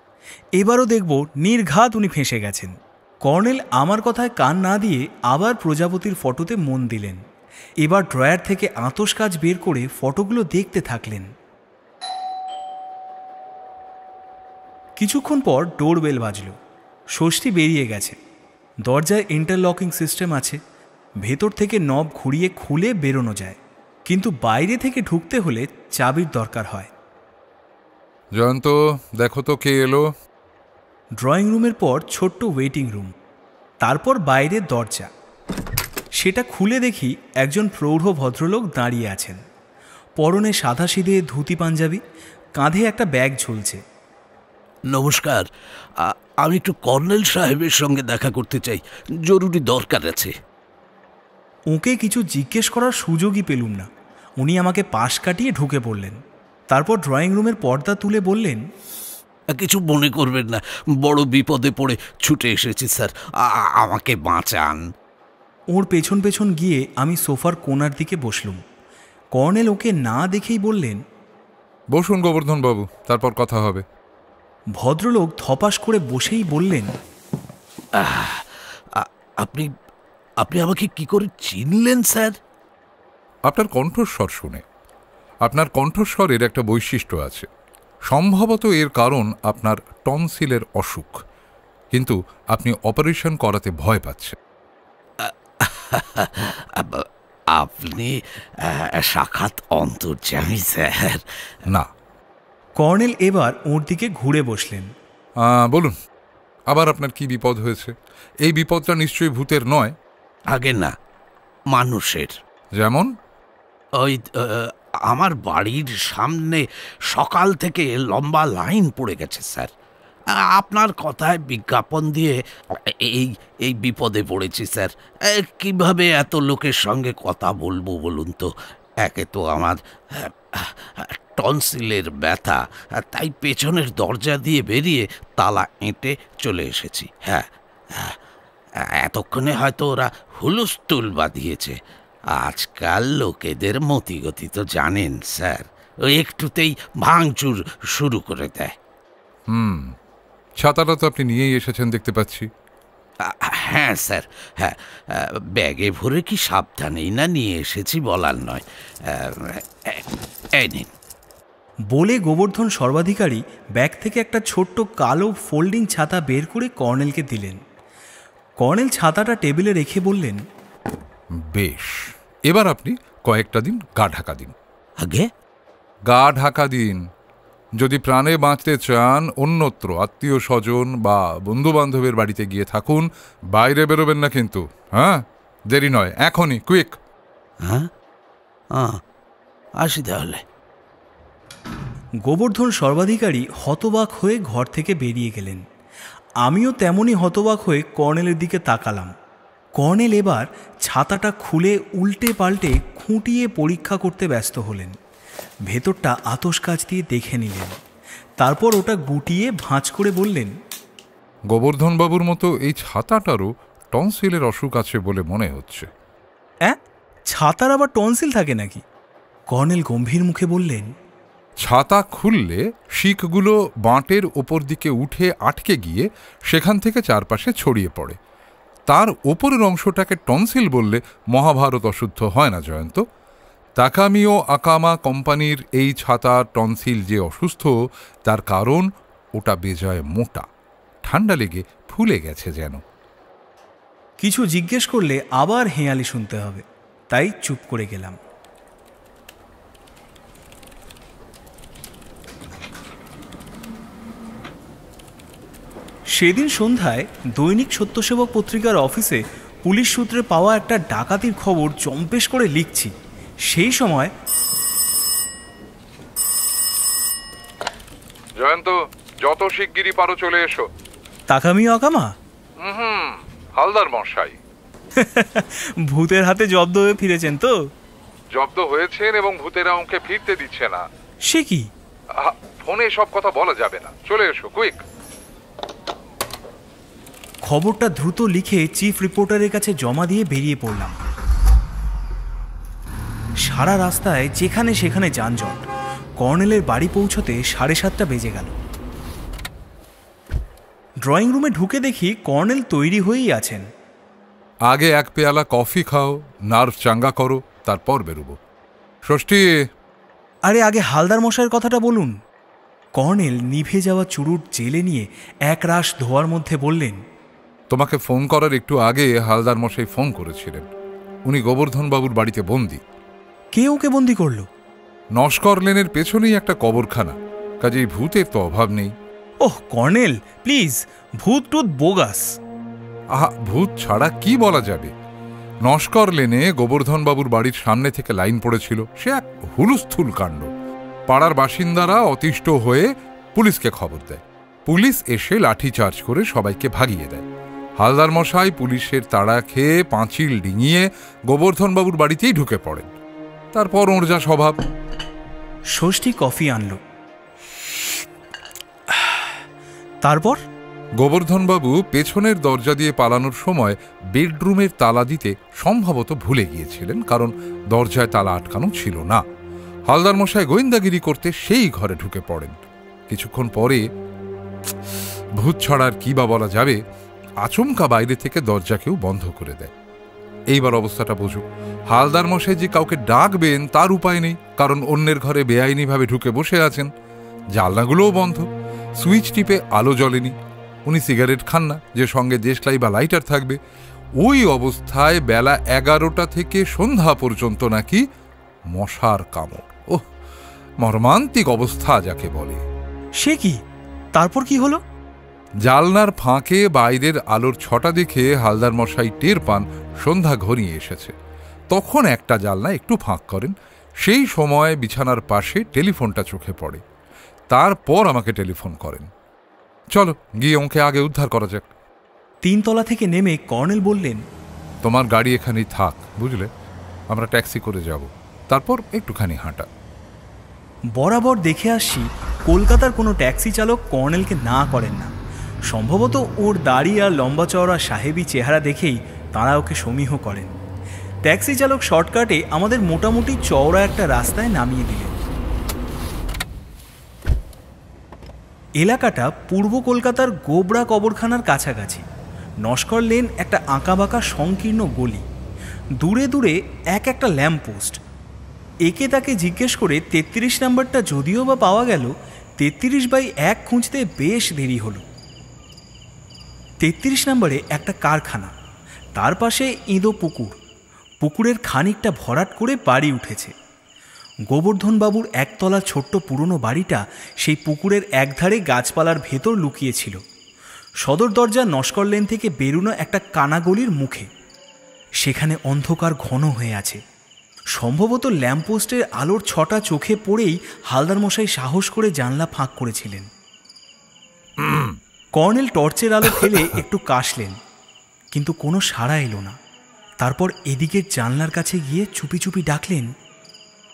এবারও দেখব নির্ঘাত উনি ফেঁসে গেছেন। কর্নেল আমার কথায় কান না দিয়ে আবার প্রজাপতির ফটোতে মন দিলেন। এবার ড্রয়ার থেকে আতস কাজ বের করে ফটোগুলো দেখতে থাকলেন। কিছুক্ষণ পর ডোরবেল বাজল। ষষ্ঠী বেরিয়ে গেছে। দরজায় ইন্টারলকিং সিস্টেম আছে, ভেতর থেকে নব ঘুরিয়ে খুলে বেরোনো যায়, কিন্তু বাইরে থেকে ঢুকতে হলে চাবির দরকার হয়। জয়ন্ত, দেখো তো কে এলো। ড্রয়িং রুমের পর ছোট্ট ওয়েটিং রুম, তারপর বাইরে দরজা। সেটা খুলে দেখি একজন প্রৌঢ় ভদ্রলোক দাঁড়িয়ে আছেন। পরনে সাদাসিধে ধুতি পাঞ্জাবি, কাঁধে একটা ব্যাগ ঝুলছে। নমস্কার, আমি একটু কর্নেল সাহেবের সঙ্গে দেখা করতে চাই, জরুরি দরকার আছে। ওকে কিছু জিজ্ঞেস করার সুযোগই পেলুম না। উনি আমাকে পাশ কাটিয়ে ঢুকে পড়লেন। তারপর ড্রয়িং রুমের পর্দা তুলে বললেন, কিছু মনে করবেন না, বড় বিপদে পড়ে ছুটে এসেছি স্যার, আমাকে বাঁচান। ওর পেছন পেছন গিয়ে আমি সোফার কোণার দিকে বসলুম। কর্নেল ওকে না দেখেই বললেন, বসুন গোবর্ধন বাবু, তারপর কথা হবে। ভদ্রলোক ধপাস করে বসেই বললেন, আপনি আপনি আমাকে কি করে চিনলেন স্যার? আপনার কণ্ঠস্বর শুনে। আপনার কণ্ঠস্বরের একটা বৈশিষ্ট্য আছে। সম্ভবত এর কারণ আপনার টনসিলের অসুখ, কিন্তু আপনি অপারেশন করাতে ভয় পাচ্ছেন। আপনি সাক্ষাৎ অন্তর্যামী স্যার। না। কর্নেল এবার ওর দিকে ঘুরে বসলেন। বলুন, আবার আপনার কি বিপদ হয়েছে? এই বিপদটা নিশ্চয়ই ভূতের নয়। আগে না, মানুষের। যেমন? ওই আমার বাড়ির সামনে সকাল থেকে লম্বা লাইন পড়ে গেছে স্যার। আপনার কথায় বিজ্ঞাপন দিয়ে এই বিপদে পড়েছি স্যার। কিভাবে এত লোকের সঙ্গে কথা বলবো বলুন তো? একে তো আমার টনসিলের ব্যথা, তাই পেছনের দরজা দিয়ে বেরিয়ে তালা এঁটে চলে এসেছি। হ্যাঁ, এতক্ষণে হয়তো ওরা হুলস্থুল বাঁধিয়েছে। আজকাল লোকেদের মতিগতি তো জানেন স্যার, ওই একটুতেই ভাঙচুর শুরু করে দেয়। ছাতাটা তো আপনি নিয়েই এসেছেন দেখতে পাচ্ছি। হ্যাঁ স্যার, হ্যাঁ, ব্যাগে ভরে কি সাবধানেই না নিয়ে এসেছি বলার নয়। এই নিন। বলে গোবর্ধন সর্বাধিকারী ব্যাগ থেকে একটা ছোট্ট কালো ফোল্ডিং ছাতা বের করে কর্নেলকে দিলেন। কর্নেল ছাতাটা টেবিলে রেখে বললেন, বেশ, এবার আপনি কয়েকটা দিন গা ঢাকা দিন। আগে গা ঢাকা দিন। যদি প্রাণে বাঁচতে চান অন্যত্র আত্মীয় স্বজন বা বন্ধু বান্ধবের বাড়িতে গিয়ে থাকুন, বাইরে বেরোবেন না কিন্তু। হ্যাঁ, দেরি নয়, এখনই, কুইক। হ্যাঁ, আসি তাহলে। গোবর্ধন সর্বাধিকারী হতবাক হয়ে ঘর থেকে বেরিয়ে গেলেন। আমিও তেমনই হতবাক হয়ে কর্নেলের দিকে তাকালাম। কর্নেল এবার ছাতাটা খুলে উল্টে পাল্টে খুঁটিয়ে পরীক্ষা করতে ব্যস্ত হলেন। ভেতরটা আতশ কাচ দিয়ে দেখে নিলেন। তারপর ওটা গুটিয়ে ভাঁজ করে বললেন, গোবর্ধনবাবুর মতো এই ছাতাটারও টনসিলের অসুখ আছে বলে মনে হচ্ছে। ছাতার আবার টনসিল থাকে নাকি? কর্নেল গম্ভীর মুখে বললেন, ছাতা খুললে শিকগুলো বাঁটের ওপর দিকে উঠে আটকে গিয়ে সেখান থেকে চারপাশে ছড়িয়ে পড়ে। তার ওপরের অংশটাকে টনসিল বললে মহাভারত অশুদ্ধ হয় না জয়ন্ত। তাকামি ও আকামা কোম্পানির এই ছাতা টনসিল যে অসুস্থ, তার কারণ ওটা বেজায় মোটা, ঠান্ডা লেগে ফুলে গেছে যেন। কিছু জিজ্ঞেস করলে আবার হেঁয়ালি শুনতে হবে, তাই চুপ করে গেলাম। সেদিন সন্ধ্যায় দৈনিক সত্যসেবক পত্রিকার অফিসে পুলিশ সূত্রে পাওয়া একটা ডাকাতির খবর চম্পেশ করে লিখছি। সেই সময় জয়ন্ত, যত শিগগিরই পারো চলে এসো। তাকামি আকামা? হালদার মশাই। ভূতের হাতে জব্দ হয়ে ফিরেছেন তো? জব্দ হয়েছেন এবং ভূতেরা ওকে ফিরতে দিচ্ছে না। সে কি? ফোনে সব কথা বলা যাবে না, চলে এসো কুইক। খবরটা দ্রুত লিখে চিফ রিপোর্টারের কাছে জমা দিয়ে বেরিয়ে পড়লাম। সারা রাস্তায় যেখানে সেখানে যানজট। কর্নেলের বাড়ি পৌঁছতে 7:30 বেজে গেল। ড্রয়িং রুমে ঢুকে দেখি কর্নেল তৈরি হয়েই আছেন। আগে এক পেয়ালা কফি খাও, নার্ভ চাঙ্গা করো, তারপর বেরোবো। ষষ্ঠী। আরে আগে হালদার মশাইয়ের কথাটা বলুন। কর্নেল নিভে যাওয়া চুরুট জেলে নিয়ে এক রাশ ধোয়ার মধ্যে বললেন, তোমাকে ফোন করার একটু আগে হালদার মশাই ফোন করেছিলেন। উনি গোবর্ধনবাবুর বাড়িতে বন্দী। কে ওকে বন্দী করল? নস্কর লেনের পেছনেই একটা কবরখানা, কাজেই ভূতের তো অভাব নেই। ওহ কর্নেল, প্লিজ, ভূত টুত বোগাস। আহা, ভূত ছাড়া কি বলা যাবে? নস্কর লেনে গোবর্ধনবাবুর বাড়ির সামনে থেকে লাইন পড়েছিল, সে এক হুলুস্থুল কাণ্ড। পাড়ার বাসিন্দারা অতিষ্ঠ হয়ে পুলিশকে খবর দেয়। পুলিশ এসে লাঠিচার্জ করে সবাইকে ভাগিয়ে দেয়। হালদার মশাই পুলিশের তাড়া খেয়ে পাঁচিল ডিঙিয়ে গোবর্ধনবাবুর বাড়িতেই ঢুকে পড়েন। তারপর ওর যা স্বভাব। ষষ্ঠী কফি আনলো। তারপর গোবর্ধনবাবু পেছনের দরজা দিয়ে পালানোর সময় বেডরুমের তালা দিতে সম্ভবত ভুলে গিয়েছিলেন, কারণ দরজায় তালা আটকানো ছিল না। হালদার মশাই গোয়েন্দাগিরি করতে সেই ঘরে ঢুকে পড়েন। কিছুক্ষণ পরে, ভূত ছাড়ার কি বা বলা যাবে, আচমকা বাইরে থেকে দরজা কেউ বন্ধ করে দেয়। এইবার অবস্থাটা বুঝো। হালদার মশাই যে কাউকে ডাকবেন তার উপায় নেই, কারণ অন্যের ঘরে বেআইনিভাবে ঢুকে বসে আছেন। জানলাগুলোও বন্ধ, সুইচ টিপে আলো জ্বলেনি। উনি সিগারেট খান না যে সঙ্গে দেশলাই বা লাইটার থাকবে। ওই অবস্থায় বেলা 11টা থেকে সন্ধ্যা পর্যন্ত নাকি মশার কামড়। ওহ, মর্মান্তিক অবস্থা যাকে বলে। সে কি? তারপর কি হলো? জালনার ফাঁকে বাইরের আলোর ছটা দেখে হালদার মশাই টের পান সন্ধ্যা ঘনিয়ে এসেছে। তখন একটা জালনা একটু ফাঁক করেন। সেই সময় বিছানার পাশে টেলিফোনটা চোখে পড়ে। তারপর আমাকে টেলিফোন করেন। চলো গিয়ে ওকে আগে উদ্ধার করা যাক। 3 তলা থেকে নেমে কর্নেল বললেন, তোমার গাড়ি এখানেই থাক, বুঝলে? আমরা ট্যাক্সি করে যাব, তারপর একটুখানি হাঁটা। বরাবর দেখে আসছি কলকাতার কোনো ট্যাক্সি চালক কর্নেলকে না করেন না। সম্ভবত ওর দাড়ি আর লম্বা চওড়া সাহেবি চেহারা দেখেই তাঁরা ওকে সমীহ করেন। ট্যাক্সি চালক শর্টকাটে আমাদের মোটামুটি চওড়া একটা রাস্তায় নামিয়ে দিলেন। এলাকাটা পূর্ব কলকাতার গোবরা কবরখানার কাছাকাছি। নস্কর লেন একটা আঁকাবাঁকা সংকীর্ণ গলি, দূরে দূরে একটা ল্যাম্পপোস্ট। একে তাকে জিজ্ঞেস করে 33 নাম্বারটা যদিও বা পাওয়া গেল, 33/1 খুঁজতে বেশ দেরি হলো। 33 নম্বরে একটা কারখানা, তার পাশে ইঁদো পুকুর। পুকুরের খানিকটা ভরাট করে বাড়ি উঠেছে। গোবর্ধনবাবুর একতলা ছোট্ট পুরনো বাড়িটা সেই পুকুরের একধারে গাছপালার ভেতর লুকিয়েছিল। সদর দরজা নস্কর লেন থেকে বেরোনো একটা কানাগলির মুখে। সেখানে অন্ধকার ঘন হয়ে আছে। সম্ভবত ল্যাম্পপোস্টের আলোর ছটা চোখে পড়েই হালদার মশাই সাহস করে জানলা ফাঁক করেছিলেন। কর্নেল টর্চের আলো ফেলে একটু কাশলেন, কিন্তু কোনো সাড়া এলো না। তারপর এদিকের জানলার কাছে গিয়ে চুপি চুপি ডাকলেন,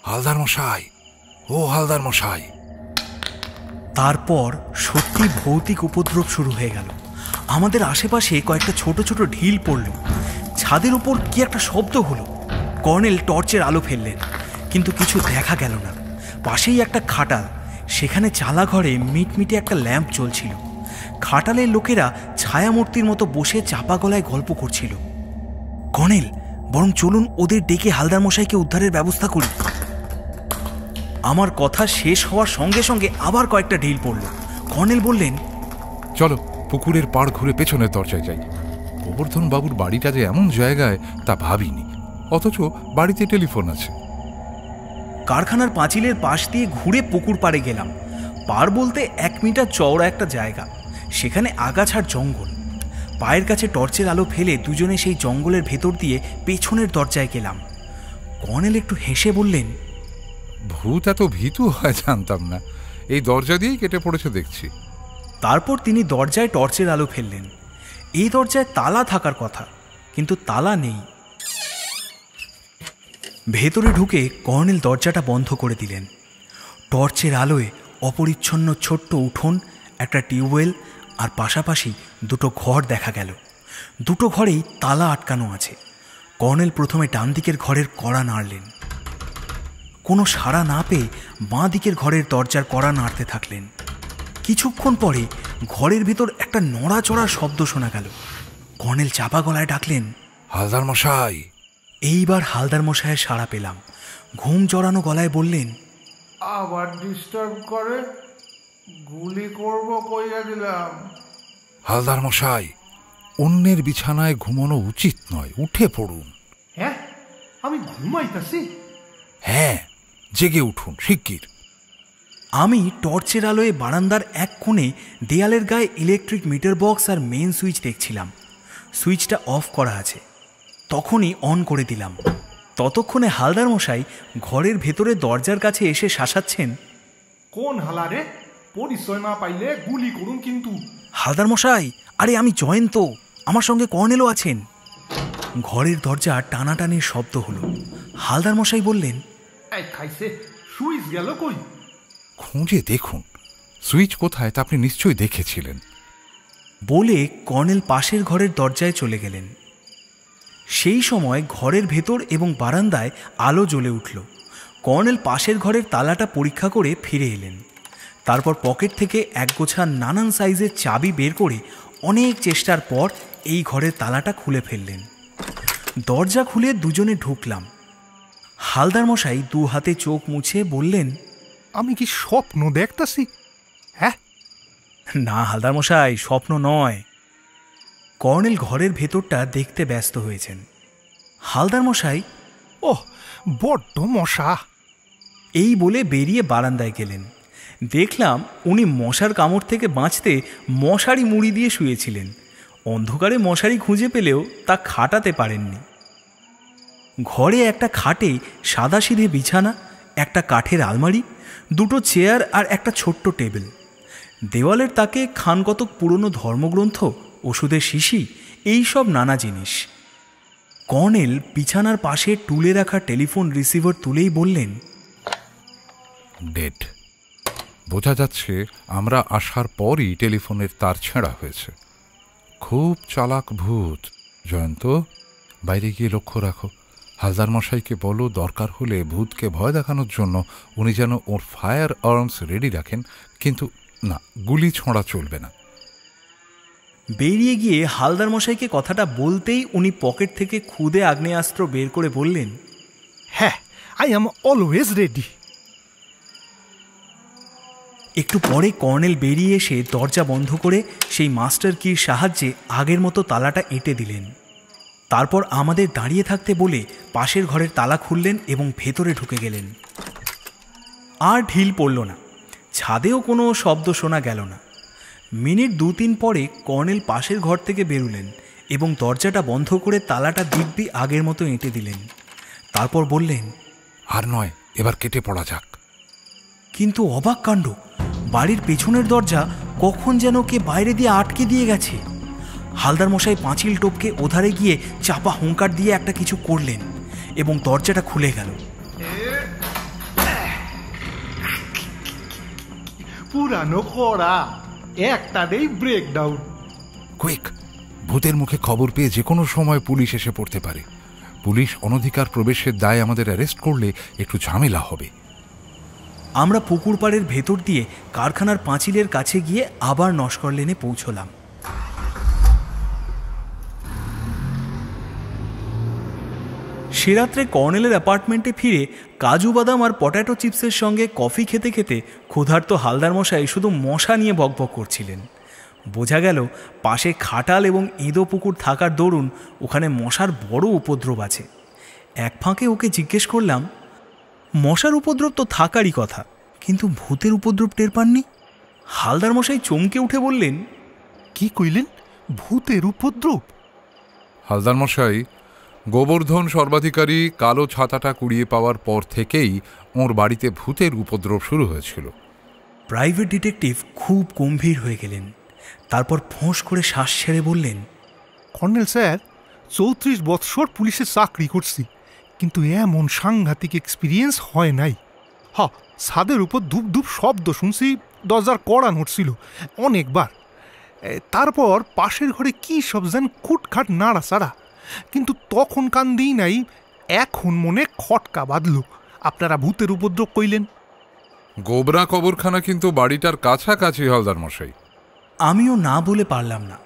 হালদার মশাই, ও হালদার মশাই। তারপর সত্যি ভৌতিক উপদ্রব শুরু হয়ে গেল। আমাদের আশেপাশে কয়েকটা ছোট ছোট ঢিল পড়ল, ছাদের উপর কি একটা শব্দ হলো। কর্নেল টর্চের আলো ফেললেন, কিন্তু কিছু দেখা গেল না। পাশেই একটা খাটাল, সেখানে চালা ঘরে মিটমিটে একটা ল্যাম্প জ্বলছিল। খাটালের লোকেরা ছায়ামূর্তির মতো বসে চাপা গলায় গল্প করছিল। কর্নেল, বরং চলুন ওদের ডেকে হালদার মশাইকে উদ্ধারের ব্যবস্থা করি। আমার কথা শেষ হওয়ার সঙ্গে সঙ্গে আবার কয়েকটা ঢিল পড়ল। কর্নেল বললেন, চলো পুকুরের পাড় ঘুরে পেছনের দরজায় যাই। গোবর্ধন বাবুর বাড়িটা যে এমন জায়গায় তা ভাবিনি, অথচ বাড়িতে টেলিফোন আছে। কারখানার পাঁচিলের পাশ দিয়ে ঘুরে পুকুর পাড়ে গেলাম। পাড় বলতে 1 মিটার চওড়া একটা জায়গা, সেখানে আগাছার জঙ্গল। পায়ের কাছে টর্চের আলো ফেলে দুজনে সেই জঙ্গলের ভেতর দিয়ে পেছনের দরজায় গেলাম। কর্নেল একটু হেসে বললেন, ভূত এত ভীতু হয় জানতাম না, এই দরজা দিয়েই কেটে পড়েছে দেখছি। তারপর তিনি দরজায় টর্চের আলো ফেললেন। এই দরজায় তালা থাকার কথা, কিন্তু তালা নেই। ভেতরে ঢুকে কর্নেল দরজাটা বন্ধ করে দিলেন। টর্চের আলোয় অপরিচ্ছন্ন ছোট্ট উঠোন, একটা টিউবওয়েল আর পাশাপাশি 2টো ঘর দেখা গেল। 2টো ঘরেই তালা আটকানো আছে। কর্নেল প্রথমে ডান দিকের ঘরের কড়া নাড়লেন। কোনো সাড়া না পেয়ে বাঁ দিকের ঘরের দরজার কড়া নাড়তে থাকলেন। কিছুক্ষণ পরে ঘরের ভিতর একটা নড়াচড়ার শব্দ শোনা গেল। কর্নেল চাপা গলায় ডাকলেন, হালদার মশাই। এইবার হালদার মশাইয়ের সাড়া পেলাম। ঘুম জড়ানো গলায় বললেন, আবার ডিস্টার্ব করে, গুলি করব কইয়া দিলাম। হালদার মশাই, অন্যের বিছানায় ঘুমানো উচিত নয়, উঠে পড়ুন। হ্যাঁ, আমি ঘুমাইতাছি। হ্যাঁ, জেগে উঠুন শিগগির। আমি টর্চের আলোয় বারান্দার এক কোণে দেয়ালের গায়ে ইলেকট্রিক মিটার বক্স আর মেইন সুইচ দেখছিলাম। সুইচটা অফ করা আছে, তখনই অন করে দিলাম। ততক্ষণে হালদার মশাই ঘরের ভেতরে দরজার কাছে এসে শাসাচ্ছেন, কোন হালারে? পরিচয় না পাইলে গুলি করুন কিন্তু। হালদার মশাই, আরে আমি জয়ন্ত, আমার সঙ্গে কর্নেলও আছেন। ঘরের দরজা টানাটানির শব্দ হলো। হালদার মশাই বললেন, এই খাইছে, সুইচ গেল কই? খুঁজে দেখুন, সুইচ কোথায় তা আপনি নিশ্চয়ই দেখেছিলেন। বলে কর্নেল পাশের ঘরের দরজায় চলে গেলেন। সেই সময় ঘরের ভেতর এবং বারান্দায় আলো জ্বলে উঠল। কর্নেল পাশের ঘরের তালাটা পরীক্ষা করে ফিরে এলেন। তারপর পকেট থেকে একগোছা নানান সাইজের চাবি বের করে অনেক চেষ্টার পর এই ঘরের তালাটা খুলে ফেললেন। দরজা খুলে দুজনে ঢুকলাম। হালদার মশাই 2 হাতে চোখ মুছে বললেন, আমি কি স্বপ্ন দেখতাছি? হ্যাঁ, না হালদার মশাই, স্বপ্ন নয়। কর্নেল ঘরের ভেতরটা দেখতে ব্যস্ত হয়েছেন। হালদার মশাই, ওহ বড্ড মশা। এই বলে বেরিয়ে বারান্দায় গেলেন। দেখলাম উনি মশার কামড় থেকে বাঁচতে মশারি মুড়ি দিয়ে শুয়েছিলেন। অন্ধকারে মশারি খুঁজে পেলেও তা খাটাতে পারেননি। ঘরে একটা খাটে সাদাসিধে বিছানা, একটা কাঠের আলমারি, 2টো চেয়ার আর একটা ছোট্ট টেবিল। দেওয়ালের তাকে খানকতক পুরনো ধর্মগ্রন্থ, ওষুধের শিশি, এই সব নানা জিনিস। কর্নেল বিছানার পাশে টুলে রাখা টেলিফোন রিসিভার তুলেই বললেন, ডেড। বোঝা যাচ্ছে আমরা আসার পরই টেলিফোনের তার ছেঁড়া হয়েছে। খুব চালাক ভূত। জয়ন্ত, বাইরে গিয়ে লক্ষ্য রাখো। হালদার মশাইকে বলো দরকার হলে ভূতকে ভয় দেখানোর জন্য উনি যেন ওর ফায়ার আর্মস রেডি রাখেন, কিন্তু না, গুলি ছোঁড়া চলবে না। বেরিয়ে গিয়ে হালদার মশাইকে কথাটা বলতেই উনি পকেট থেকে খুদে আগ্নেয়াস্ত্র বের করে বললেন, হ্যাঁ, আই এম অলওয়েজ রেডি। একটু পরে কর্নেল বেরিয়ে এসে দরজা বন্ধ করে সেই মাস্টার কির সাহায্যে আগের মতো তালাটা এঁটে দিলেন। তারপর আমাদের দাঁড়িয়ে থাকতে বলে পাশের ঘরের তালা খুললেন এবং ভেতরে ঢুকে গেলেন। আর ঢিল পড়ল না, ছাদেও কোনো শব্দ শোনা গেল না। মিনিট 2-3 পরে কর্নেল পাশের ঘর থেকে বেরুলেন এবং দরজাটা বন্ধ করে তালাটা দিব্যি আগের মতো এঁটে দিলেন। তারপর বললেন, আর নয়, এবার কেটে পড়া যাক। কিন্তু অবাক কাণ্ড, বাড়ির পেছনের দরজা কখন যেন কে বাইরে দিয়ে আটকে দিয়ে গেছে। হালদার মশাই পাঁচিল টপকে ওধারে গিয়ে চাপা হুঙ্কার দিয়ে একটা কিছু করলেন এবং দরজাটা খুলে গেল। পুরানো কড়া, একটাতেই ব্রেকডাউন। কুইক, ভূতের মুখে খবর পেয়ে যে কোনো সময় পুলিশ এসে পড়তে পারে। পুলিশ অনধিকার প্রবেশের দায় আমাদের অ্যারেস্ট করলে একটু ঝামেলা হবে। আমরা পুকুর পাড়ের ভেতর দিয়ে কারখানার পাঁচিলের কাছে গিয়ে আবার নস্কর লেনে পৌঁছলাম। সে রাত্রে কর্নেলের অ্যাপার্টমেন্টে ফিরে কাজু বাদাম আর পটেটো চিপসের সঙ্গে কফি খেতে খেতে ক্ষুধার্ত হালদার মশাই শুধু মশা নিয়ে বকবক করছিলেন। বোঝা গেল পাশে খাটাল এবং এঁদো পুকুর থাকার দরুন ওখানে মশার বড় উপদ্রব আছে। এক ফাঁকে ওকে জিজ্ঞেস করলাম, মশার উপদ্রব তো থাকারই কথা, কিন্তু ভূতের উপদ্রব টের পাননি? হালদার মশাই চমকে উঠে বললেন, কি কইলেন? ভূতের উপদ্রব? হালদার মশাই, গোবর্ধন সর্বাধিকারী কালো ছাতাটা কুড়িয়ে পাওয়ার পর থেকেই ওর বাড়িতে ভূতের উপদ্রব শুরু হয়েছিল। প্রাইভেট ডিটেকটিভ খুব গম্ভীর হয়ে গেলেন। তারপর ফোঁস করে শ্বাস ছেড়ে বললেন, কর্নেল স্যার, 34 বৎসর পুলিশে চাকরি করছি, কিন্তু এমন সাংঘাতিক এক্সপিরিয়েন্স হয় নাই। ছাদের উপর ধূপ ধূপ শব্দ শুনছি, দরজার কড়া নড়ছিল অনেকবার। তারপর পাশের ঘরে কি সব যেন খুটখাট নাড়াচাড়া, কিন্তু তখন কান দিই নাই। এখন মনে খটকা বাঁধল। আপনারা ভূতের উপদ্রব কইলেন। গোবরা কবরখানা কিন্তু বাড়িটার কাছাকাছি হালদার মশাই। আমিও না বলে পারলাম না।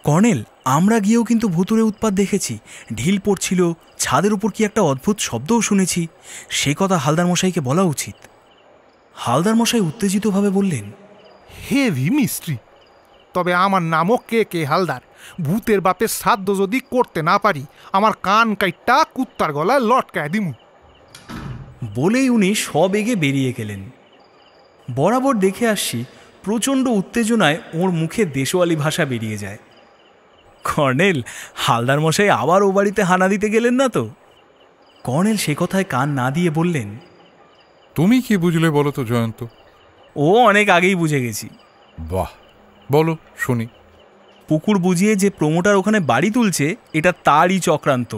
কর্নেল, আমরা গিয়েও কিন্তু ভুতুরে উৎপাত দেখেছি। ঢিল পড়ছিল, ছাদের উপর কি একটা অদ্ভুত শব্দও শুনেছি। সে কথা হালদার মশাইকে বলা উচিত। হালদার মশাই উত্তেজিতভাবে বললেন, হেভি মিস্ট্রি। তবে আমার নামও কে কে হালদার। ভূতের বাপের শ্রাদ্ধ যদি করতে না পারি, আমার কান কাইটটা কুত্তার গলায় লটকায় দিমু। বলেই উনি সবেগে বেরিয়ে গেলেন। বরাবর দেখে আসছি প্রচণ্ড উত্তেজনায় ওর মুখে দেশওয়ালি ভাষা বেরিয়ে যায়। কর্নেল, হালদার মশাই আবার ও বাড়িতে হানা দিতে গেলেন না তো? কর্নেল সে কথায় কান না দিয়ে বললেন, তুমি কি বুঝলে বলো তো জয়ন্ত? ও অনেক আগেই বুঝে গেছি। বাহ, বলো শুনি। পুকুর বুঝিয়ে যে প্রমোটার ওখানে বাড়ি তুলছে, এটা তারই চক্রান্ত।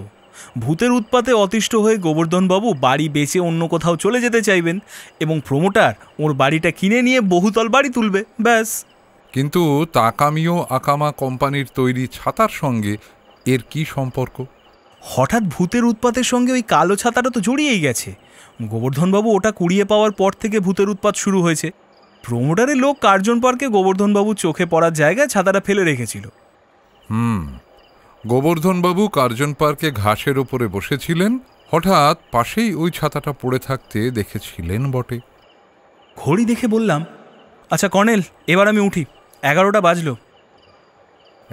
ভূতের উৎপাতে অতিষ্ঠ হয়ে গোবর্ধনবাবু বাড়ি বেচে অন্য কোথাও চলে যেতে চাইবেন এবং প্রমোটার ওর বাড়িটা কিনে নিয়ে বহুতল বাড়ি তুলবে, ব্যাস। কিন্তু তাকামিও আকামা কোম্পানির তৈরি ছাতার সঙ্গে এর কি সম্পর্ক? হঠাৎ ভূতের উৎপাতের সঙ্গে ওই কালো ছাতাটা তো জড়িয়েই গেছে। গোবর্ধনবাবু ওটা কুড়িয়ে পাওয়ার পর থেকে ভূতের উৎপাত শুরু হয়েছে। প্রমোটারের লোক কার্জন পার্কে গোবর্ধনবাবু চোখে পড়ার জায়গায় ছাতাটা ফেলে রেখেছিল। গোবর্ধনবাবু কার্জন পার্কে ঘাসের ওপরে বসেছিলেন, হঠাৎ পাশেই ওই ছাতাটা পড়ে থাকতে দেখেছিলেন বটে। ঘড়ি দেখে বললাম, আচ্ছা কর্নেল, এবার আমি উঠি, 11টা বাজলো।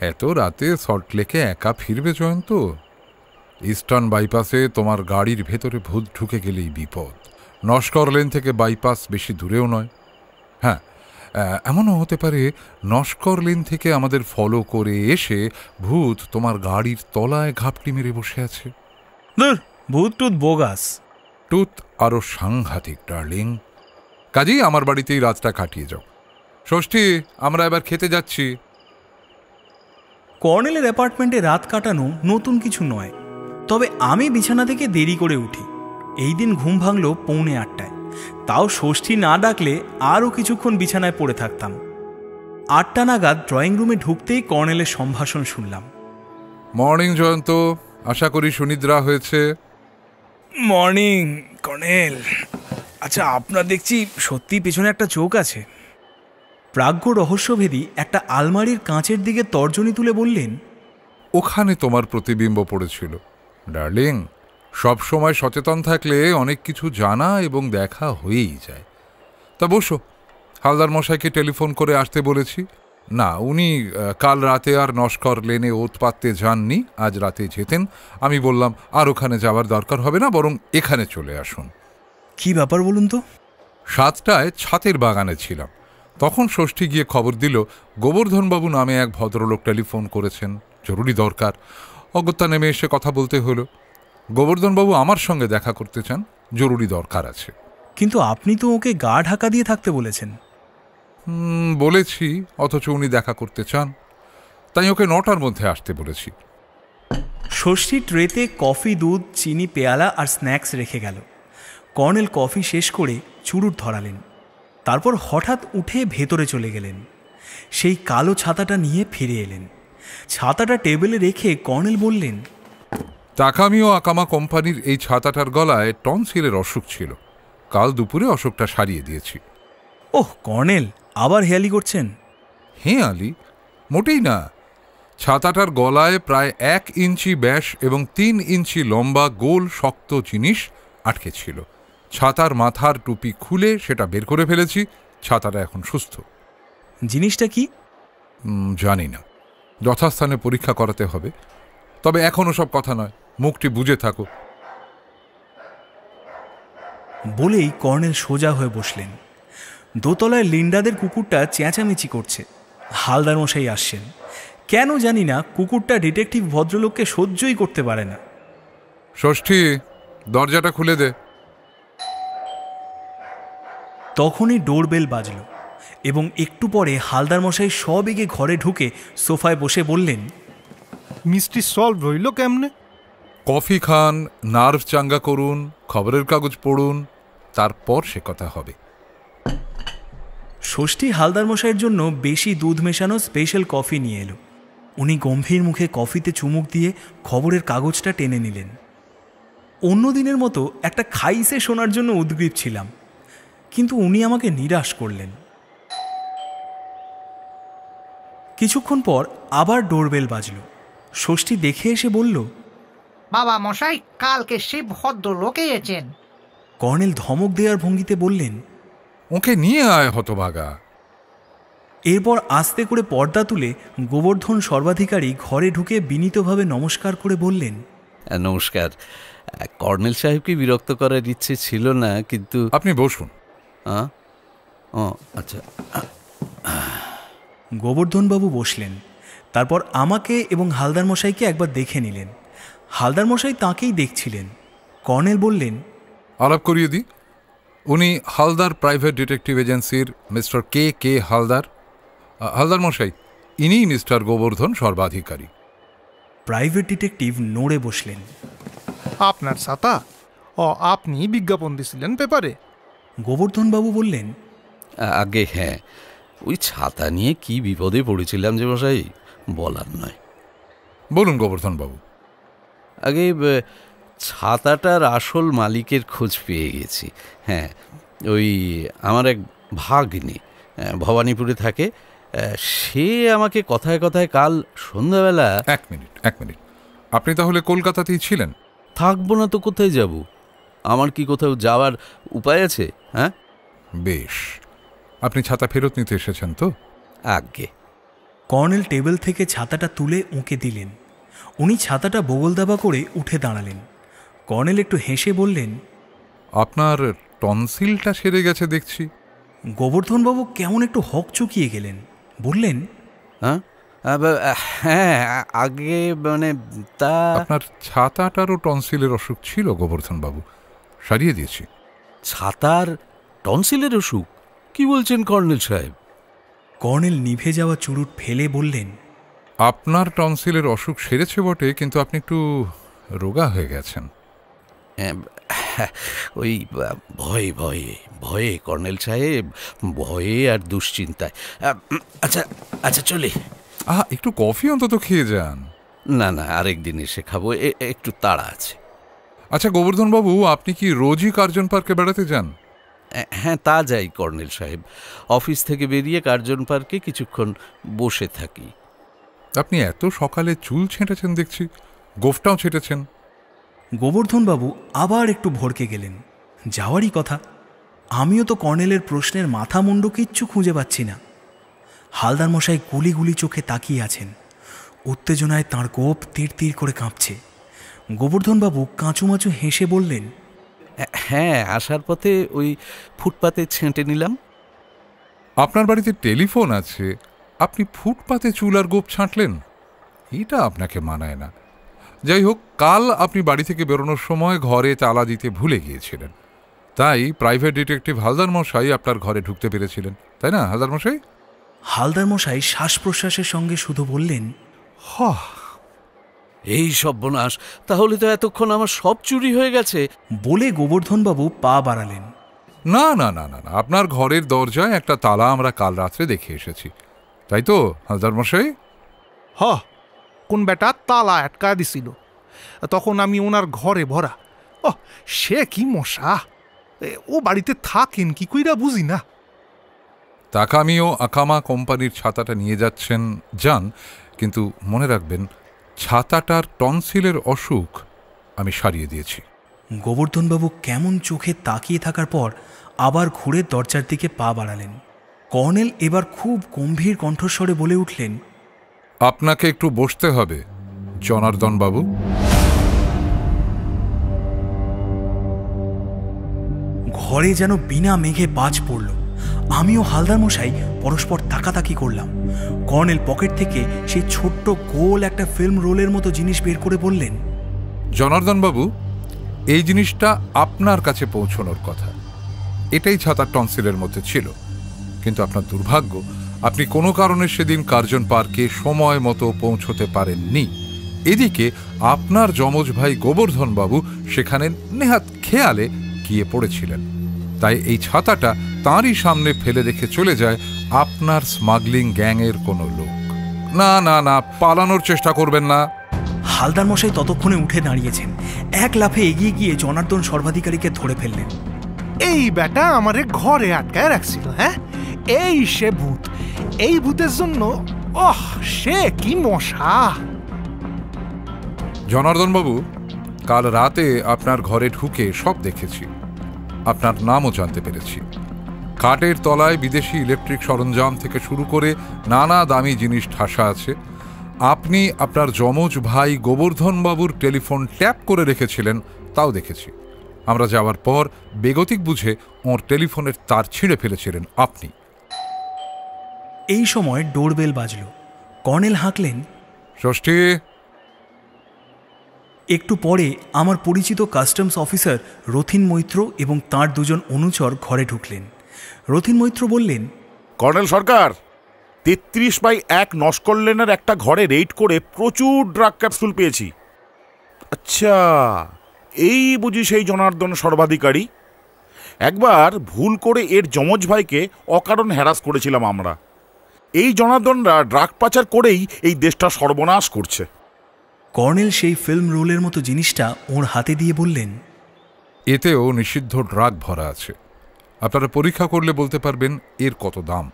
এত রাতে সল্টলেকে একা ফিরবে জয়ন্ত? ইস্টার্ন বাইপাসে তোমার গাড়ির ভেতরে ভূত ঢুকে গেলেই বিপদ। নস্কর লেন থেকে বাইপাস বেশি দূরেও নয়। হ্যাঁ, এমনও হতে পারে নস্কর লেন থেকে আমাদের ফলো করে এসে ভূত তোমার গাড়ির তলায় ঘাপটি মেরে বসে আছে। ধুর, ভূত টুত বোগাস। টুত আরো সাংঘাতিক ডার্লিং। কাজেই আমার বাড়িতেই রাতটা কাটিয়ে যাও। ষষ্ঠী, আমরা এবার খেতে যাচ্ছি। কর্নেলের অ্যাপার্টমেন্টে রাত কাটানো নতুন কিছু নয়, তবে আমি বিছানা থেকে দেরি করে উঠি। এই দিন ঘুম ভাঙল 7:45। তাও ষষ্ঠী না ডাকলে আরও কিছুক্ষণ বিছানায় পড়ে থাকতাম। 8টা নাগাদ ড্রয়িং রুমে ঢুকতেই কর্নেলের সম্ভাষণ শুনলাম। মর্নিং জয়ন্ত, আশা করি সুনিদ্রা হয়েছে। Morning colonel. আচ্ছা, আপনার দেখছি সত্যি পেছনে একটা চোখ আছে। প্রাজ্ঞ রহস্যভেদী একটা আলমারির কাঁচের দিকে তর্জনী তুলে বললেন, ওখানে তোমার প্রতিবিম্ব পড়েছিল। ডার্লিং, সব সময় সচেতন থাকলে অনেক কিছু জানা এবং দেখা হয়েই যায়। তা বসো, হালদার মশাইকে টেলিফোন করে আসতে বলেছি। না, উনি কাল রাতে আর নস্কর লেনে ওত পাততে যাননি, আজ রাতে যেতেন। আমি বললাম আর ওখানে যাওয়ার দরকার হবে না, বরং এখানে চলে আসুন। কি ব্যাপার বলুন তো? 7টায় ছাতের বাগানে ছিলাম, তখন ষষ্ঠী গিয়ে খবর দিল গোবর্ধনবাবু নামে এক ভদ্রলোক টেলিফোন করেছেন, জরুরি দরকার। অগত্যা নেমে এসে কথা বলতে হলো। গোবর্ধনবাবু আমার সঙ্গে দেখা করতে চান, জরুরি দরকার আছে। কিন্তু আপনি তো ওকে গা ঢাকা দিয়ে থাকতে বলেছেন। বলেছি, অথচ উনি দেখা করতে চান। তাই ওকে 9টার মধ্যে আসতে বলেছি। ষষ্ঠী ট্রেতে কফি, দুধ, চিনি, পেয়ালা আর স্ন্যাক্স রেখে গেল। কর্নেল কফি শেষ করে চুরুট ধরালেন, তারপর হঠাৎ উঠে ভেতরে চলে গেলেন। সেই কালো ছাতাটা নিয়ে ফিরে এলেন। ছাতাটা টেবিলে রেখে কর্নেল বললেন, তাকামি ও আকামা কোম্পানির এই ছাতাটার গলায় টনসিলের অসুখ ছিল। কাল দুপুরে অসুখটা সারিয়ে দিয়েছি। ওহ কর্নেল, আবার হেয়ালি করছেন? হ্যাঁ আলি, মোটেই না। ছাতাটার গলায় প্রায় 1 ইঞ্চি ব্যাস এবং 3 ইঞ্চি লম্বা গোল শক্ত জিনিস আটকে ছিল। ছাতার মাথার টুপি খুলে সেটা বের করে ফেলেছি। ছাতাটা এখন সুস্থ। জিনিসটা কি? জানি না, যথাস্থানে পরীক্ষা করাতে হবে। তবে এখন ওসব কথা নয়, মুখটি বুজে থাকো। বলেই কর্নেল সোজা হয়ে বসলেন। দোতলায় লিন্ডাদের কুকুরটা চেঁচামেচি করছে। হালদার মশাই আসছেন। কেন জানি না, কুকুরটা ডিটেকটিভ ভদ্রলোককে সহ্যই করতে পারে না। ষষ্ঠী, দরজাটা খুলে দে। তখনই ডোরবেল বাজল এবং একটু পরে হালদার মশাই সবেগে ঘরে ঢুকে সোফায় বসে বললেন, মিস্ট্রি সলভ হইল কেমনে? কফি খান, নার্ভ চাঙ্গা করুন, খবরের কাগজ পড়ুন, তারপর সে কথা হবে। ষষ্ঠী হালদার মশাইয়ের জন্য বেশি দুধ মেশানো স্পেশাল কফি নিয়ে এলো। উনি গম্ভীর মুখে কফিতে চুমুক দিয়ে খবরের কাগজটা টেনে নিলেন। অন্য দিনের মতো একটা খাইসে শোনার জন্য উদ্গ্রীব ছিলাম, কিন্তু উনি আমাকে নিরাশ করলেন। কিছুক্ষণ পর আবার ডোরবেল বাজল। ষষ্ঠী দেখে এসে বলল, বাবা মশাই, কালকে সে ভদ্রলোক এসেছেন। কর্নেল ধমক দেওয়ার ভঙ্গিতে বললেন, ওকে নিয়ে আয় হতভাগা। এরপর আস্তে করে পর্দা তুলে গোবর্ধন সর্বাধিকারী ঘরে ঢুকে বিনীতভাবে নমস্কার করে বললেন, নমস্কার। কর্নেল সাহেবকে বিরক্ত করার ইচ্ছে ছিল না, কিন্তু আপনি বসুন। ও আচ্ছা। গোবর্ধনবাবু বসলেন। তারপর আমাকে এবং হালদার মশাইকে একবার দেখে নিলেন। হালদার মশাই তাঁকেই দেখছিলেন। কর্নেল বললেন, আলাপ করিয়ে দিই, উনি হালদার প্রাইভেট ডিটেকটিভ এজেন্সির mister K K Haldar. Haldar মশাই, ইনিই mister Gobardhan Sarbadhikari. Private detective নড়ে বসলেন। আপনার ছাতা? আপনি বিজ্ঞাপন দিছিলেন পেপারে? গোবর্ধনবাবু বললেন, আগে হ্যাঁ, ওই ছাতা নিয়ে কি বিপদে পড়েছিলাম যে মশাই, বলার নয়। বলুন গোবর্ধনবাবু। আগে ছাতাটার আসল মালিকের খোঁজ পেয়ে গেছি। হ্যাঁ, ওই আমার এক ভাগ্নে ভবানীপুরে থাকে। সে আমাকে কথায় কথায় কাল সন্ধ্যাবেলা। এক মিনিট, আপনি তাহলে কলকাতাতেই ছিলেন? থাকবো না তো কোথায় যাব? আমার কি কোথাও যাওয়ার উপায় আছে? হ্যাঁ, বেশ। আপনি ছাতা ফেরত নিতে এসেছেন তো? আগে। কর্নেল টেবিল থেকে ছাতাটা তুলে ওঁকে দিলেন। উনি ছাতাটা বগল দাবা করে উঠে দাঁড়ালেন। কর্নেল একটু হেসে বললেন, আপনার টনসিলটা সেরে গেছে দেখছি। গোবর্ধনবাবু কেমন একটু হকচকিয়ে গেলেন। বললেন, হ্যাঁ আগে মানে তা। আপনার ছাতাটারও টনসিলের অসুখ ছিল গোবর্ধনবাবু, সারিয়ে দিয়েছি। ছাতার টনসিলের অসুখ? কি বলছেন কর্নেল সাহেব? কর্নেল নিভে যাওয়া চুরুট ফেলে বললেন, আপনার টনসিলের অসুখ সেরেছে বটে, কিন্তু আপনি একটু রোগা হয়ে গেছেন। ওই ভয়ে ভয়ে ভয়ে কর্নেল সাহেব, ভয়ে আর দুশ্চিন্তায়। আচ্ছা আচ্ছা, চলে। একটু কফি অন্তত খেয়ে যান। না না, আরেকদিন এসে খাবো, একটু তাড়া আছে। আচ্ছা গোবর্ধনবাবু, আপনি কি রোজই কার্জন পার্কে বেড়াতে যান? হ্যাঁ, তা যাই কর্নেল সাহেব। অফিস থেকে বেরিয়ে কার্জন পার্কে কিছুক্ষণ বসে থাকি। আপনি এত সকালে চুল ছেঁটেছেন দেখছি, গোফটাও ছেঁটেছেন। গোবর্ধনবাবু আবার একটু ভড়কে গেলেন। যাওয়ারই কথা। আমিও তো কর্নেলের প্রশ্নের মাথা মুন্ডু কিচ্ছু খুঁজে পাচ্ছি না। হালদার মশাই গুলি গুলি চোখে তাকিয়ে আছেন। উত্তেজনায় তাঁর গোপ তীর তীর করে কাঁপছে। গোবর্ধনবাবু কাঁচুমাচু হেসে বললেন, হ্যাঁ, আসার পথে ওই ফুটপাতে ছেঁটে নিলাম। আপনার বাড়িতে টেলিফোন আছে, আপনি ফুটপাতে চুল আর গোপ ছাঁটলেন? এটা আপনাকে মানায় না। যাই হোক, কাল আপনি বাড়ি থেকে বেরোনোর সময় ঘরে তালা দিতে ভুলে গিয়েছিলেন, তাই প্রাইভেট ডিটেকটিভ হালদার মশাই আপনার ঘরে ঢুকতে পেরেছিলেন, তাই না হালদার মশাই? হালদার মশাই শ্বাস প্রশ্বাসের সঙ্গে শুধু বললেন, হ, এই সর্বনাশ, তাহলে তো এতক্ষণ আমার সব চুরি হয়ে গেছে। বলে গোবর্ধনবাবু পা বাড়ালেন। না না না না না, আপনার ঘরের দরজায় একটা তালা আমরা কাল রাত্রে দেখে এসেছি, তাই তো হালদার মশাই? হ, কোন বেটা তালা আটকায় দিছিল, তখন আমি ওনার ঘরে ভরা। ও সে কি মশা, ও বাড়িতে থাকেন কি কইরা বুঝি না। তাকামিও আকামা কোম্পানির ছাতাটা নিয়ে যাচ্ছেন যান, কিন্তু মনে রাখবেন ছাতাটার টনসিলের অসুখ আমি সারিয়ে দিয়েছি। গোবর্ধনবাবু কেমন চোখে তাকিয়ে থাকার পর আবার ঘুরে দরজার দিকে পা বাড়ালেন। কর্নেল এবার খুব গম্ভীর কণ্ঠস্বরে বলে উঠলেন, আপনাকে একটু বসতে হবে জনার্দন বাবু। ঘরে যেন বিনা মেঘে বাজ পড়ল। আমিও হালদার মশাই পরস্পর তাকাতাকি করলাম। কর্নেল পকেট থেকে সেই ছোট্ট গোল একটা ফিল্ম রোলের মতো জিনিস বের করে বললেন, জনার্দন বাবু, এই জিনিসটা আপনার কাছে পৌঁছানোর কথা। এটাই ছাতার টনসিলের মধ্যে ছিল, কিন্তু আপনার দুর্ভাগ্য আপনি কোনো কারণে সেদিন কার্জন পার্কে সময় মতো পৌঁছতে পারেননি। এদিকে আপনার যমজ ভাই গোবর্ধন বাবু সেখানে নেহাত খেয়ালে গিয়ে পড়েছিলেন, তাই এই ছাতাটা তাঁরই সামনে ফেলে রেখে চলে যায় আপনার স্মাগলিং গ্যাংয়ের কোনো লোক। না না না, পালানোর চেষ্টা করবেন না। হালদার মশাই ততক্ষণে উঠে দাঁড়িয়েছেন। এক লাফে এগিয়ে গিয়ে জনার্দন সর্বাধিকারীকে ধরে ফেললেন। এই বেটা আমারে ঘরে আটকায় রাখছিল। হ্যাঁ, এই সে ভূত। এই ভূতের জন্য সে কি মশা। জনার্দন বাবু, কাল রাতে আপনার ঘরে ঢুকে সব দেখেছি, আপনার নামও জানতে পেরেছি। খাটের তলায় বিদেশি ইলেকট্রিক সরঞ্জাম থেকে শুরু করে নানা দামি জিনিস ঠাসা আছে। আপনি আপনার যমজ ভাই গোবর্ধন বাবুর টেলিফোন ট্যাপ করে রেখেছিলেন, তাও দেখেছি। আমরা যাওয়ার পর বেগতিক বুঝে ওর টেলিফোনের তার ছিঁড়ে ফেলেছিলেন আপনি। এই সময় ডোরবেল বাজল। কর্নেল হাঁকলেন, ষষ্ঠী। একটু পরে আমার পরিচিত কাস্টমস অফিসার রথিন মৈত্র এবং তাঁর দুজন অনুচর ঘরে ঢুকলেন। রথিন মৈত্র বললেন, কর্নেল সরকার, 33/1 নস্কর লেনের একটা ঘরে রেড করে প্রচুর ড্রাগ ক্যাপসুল পেয়েছি। আচ্ছা, এই বুঝি সেই জনার্দন সর্বাধিকারী। একবার ভুল করে এর যমজ ভাইকে অকারণ হ্যারাস করেছিলাম আমরা। এই জনার্দনরা ড্রাগ পাচার করেই এই দেশটা সর্বনাশ করছে। কর্নেল সেই ফিল্ম রোলের মতো জিনিসটা ওর হাতে দিয়ে বললেন, এতেও নিষিদ্ধ ড্রাগ ভরা আছে। আপনারা পরীক্ষা করলে বলতে পারবেন এর কত দাম।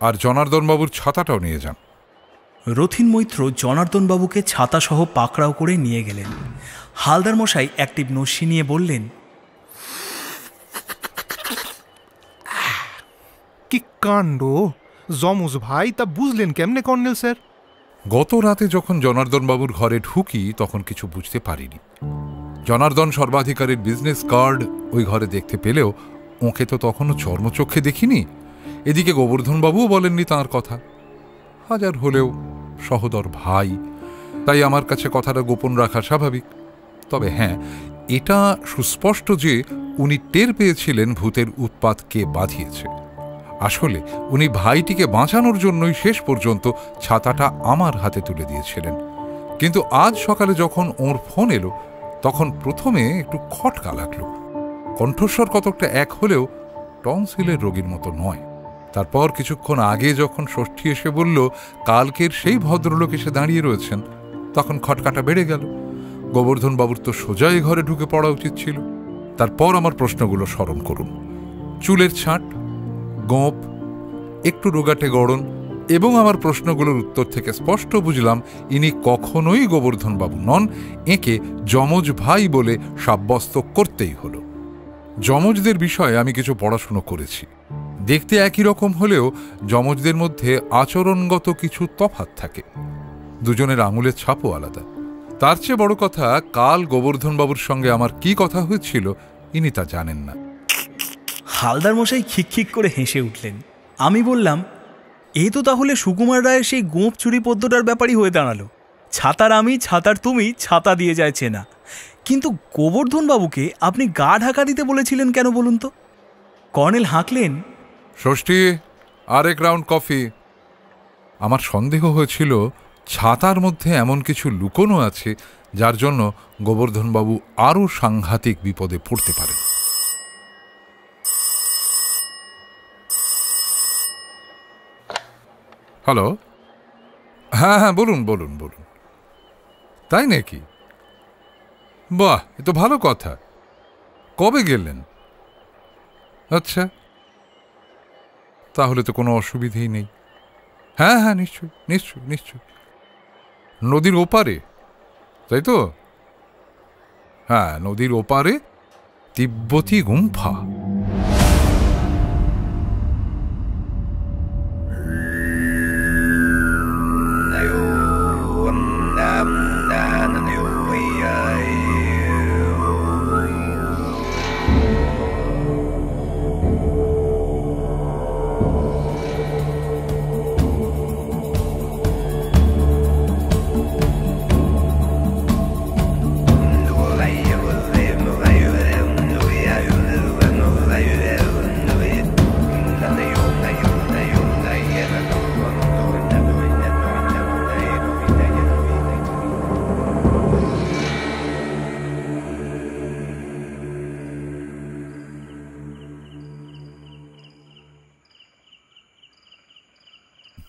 আর জনার্দন বাবুর ছাতাটাও নিয়ে যান। রথিন মৈত্র জনার্দন বাবুকে ছাতাসহ পাকড়াও করে নিয়ে গেলেন। হালদার মশাই একটি নস্যি নিয়ে বললেন, কি কাণ্ড। যমজ ভাই, তা বুঝলেন কেমনে কর্নেল স্যার? গত রাতে যখন জনার্দন বাবুর ঘরে ঢুকি তখন কিছু বুঝতে পারিনি। জনার্দন সর্বাধিকারীর বিজনেস কার্ড ওই ঘরে দেখতে পেলেও ওকে তো তখনও চর্মচক্ষে দেখিনি। এদিকে গোবর্ধন বাবুও বলেননি তাঁর কথা। হাজার হলেও সহোদর ভাই, তাই আমার কাছে কথাটা গোপন রাখা স্বাভাবিক। তবে হ্যাঁ, এটা সুস্পষ্ট যে উনি টের পেয়েছিলেন ভূতের উৎপাত কে বাঁধিয়েছে। আসলে উনি ভাইটিকে বাঁচানোর জন্যই শেষ পর্যন্ত ছাতাটা আমার হাতে তুলে দিয়েছিলেন। কিন্তু আজ সকালে যখন ওর ফোন এলো তখন প্রথমে একটু খটকা লাগলো। কণ্ঠস্বর কতকটা এক হলেও টনসিলের রোগীর মতো নয়। তারপর কিছুক্ষণ আগে যখন ষষ্ঠী এসে বলল কালকের সেই ভদ্রলোক এসে দাঁড়িয়ে রয়েছেন, তখন খটকাটা বেড়ে গেল। গোবর্ধন বাবুর তো সোজাই ঘরে ঢুকে পড়া উচিত ছিল। তারপর আমার প্রশ্নগুলো স্মরণ করুন। চুলের ছাঁট, গোঁপ, একটু রোগাটে গড়ন এবং আমার প্রশ্নগুলোর উত্তর থেকে স্পষ্ট বুঝলাম ইনি কখনোই গোবর্ধন বাবু নন। একে যমজ ভাই বলে সাব্যস্ত করতেই হলো। যমজদের বিষয়ে আমি কিছু পড়াশুনো করেছি। দেখতে একই রকম হলেও যমজদের মধ্যে আচরণগত কিছু তফাৎ থাকে। দুজনের আঙুলের ছাপও আলাদা। তার চেয়ে বড় কথা, কাল গোবর্ধন বাবুর সঙ্গে আমার কি কথা হয়েছিল ইনি তা জানেন না। হালদার মশাই খিকখিক করে হেসে উঠলেন। আমি বললাম, এই তো তাহলে সুকুমার রায়ের সেই গোঁপ চুরি পদ্মটার ব্যাপারই হয়ে দাঁড়ালো। ছাতার আমি, ছাতার তুমি, ছাতা দিয়ে যায় চেনা। কিন্তু গোবর্ধন বাবুকে আপনি গা ঢাকা দিতে বলেছিলেন কেন বলুন তো? কর্নেল হাঁকলেন, ষষ্ঠী, আরেক রাউন্ড কফি। আমার সন্দেহ হয়েছিল ছাতার মধ্যে এমন কিছু লুকোনো আছে যার জন্য গোবর্ধনবাবু আরও সাংঘাতিক বিপদে পড়তে পারেন। হ্যালো, হ্যাঁ হ্যাঁ, বলুন বলুন বলুন। তাই নাকি? বাহ, এ তো ভালো কথা। কবে গেলেন? আচ্ছা, তাহলে তো কোনো অসুবিধেই নেই। হ্যাঁ হ্যাঁ, নিশ্চয় নিশ্চয় নিশ্চয়। নদীর ওপারে, তাই তো? হ্যাঁ, নদীর ওপারে তিব্বতী গুম্ফা।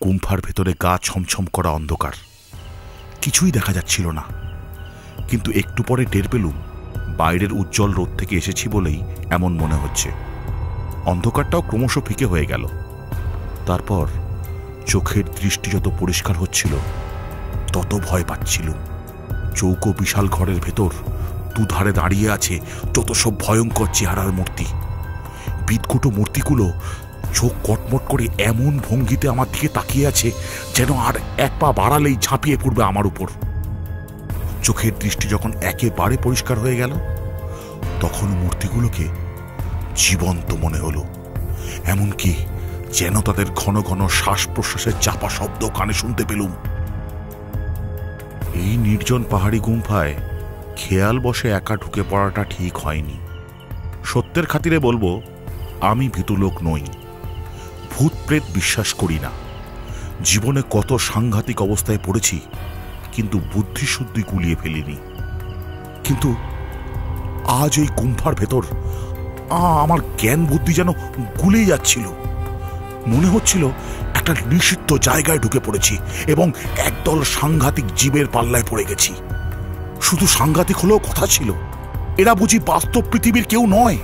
গুম্ফার ভেতরে গা ছমছম করা অন্ধকার, কিছুই দেখা যাচ্ছিল না। কিন্তু একটু পরে টের পেলুম বাইরের উজ্জ্বল রোদ থেকে এসেছি বলেই এমন মনে হচ্ছে। অন্ধকারটাও ক্রমশ ফিকে হয়ে গেল। তারপর চোখের দৃষ্টি যত পরিষ্কার হচ্ছিল তত ভয় পাচ্ছিল। চৌকো বিশাল ঘরের ভেতর দুধারে দাঁড়িয়ে আছে যত সব ভয়ঙ্কর চেহারার মূর্তি। বিদঘুটো মূর্তিগুলো চোখ কটমট করে এমন ভঙ্গিতে আমার দিকে তাকিয়ে আছে যেন আর এক পা বাড়ালেই ঝাঁপিয়ে পড়বে আমার উপর। চোখের দৃষ্টি যখন একেবারে পরিষ্কার হয়ে গেল তখন মূর্তিগুলোকে জীবন্ত মনে হলো, এমনকি যেন তাদের ঘন ঘন শ্বাস প্রশ্বাসের চাপা শব্দ কানে শুনতে পেলুম। এই নির্জন পাহাড়ি গুম্ফায় খেয়াল বসে একা ঢুকে পড়াটা ঠিক হয়নি। সত্যের খাতিরে বলবো, আমি ভীতু লোক নই, ভূত প্রেত বিশ্বাস করি না। জীবনে কত সাংঘাতিক অবস্থায় পড়েছি, কিন্তু বুদ্ধিশুদ্ধি গুলিয়ে ফেলিনি। কিন্তু আজ ওই গুম্ফার ভেতর আমার জ্ঞান বুদ্ধি যেন গুলিয়ে যাচ্ছিল। মনে হচ্ছিল একটা নিষিদ্ধ জায়গায় ঢুকে পড়েছি এবং একদল সাংঘাতিক জীবের পাল্লায় পড়ে গেছি। শুধু সাংঘাতিক হলেও কথা ছিল, এরা বুঝি বাস্তব পৃথিবীর কেউ নয়,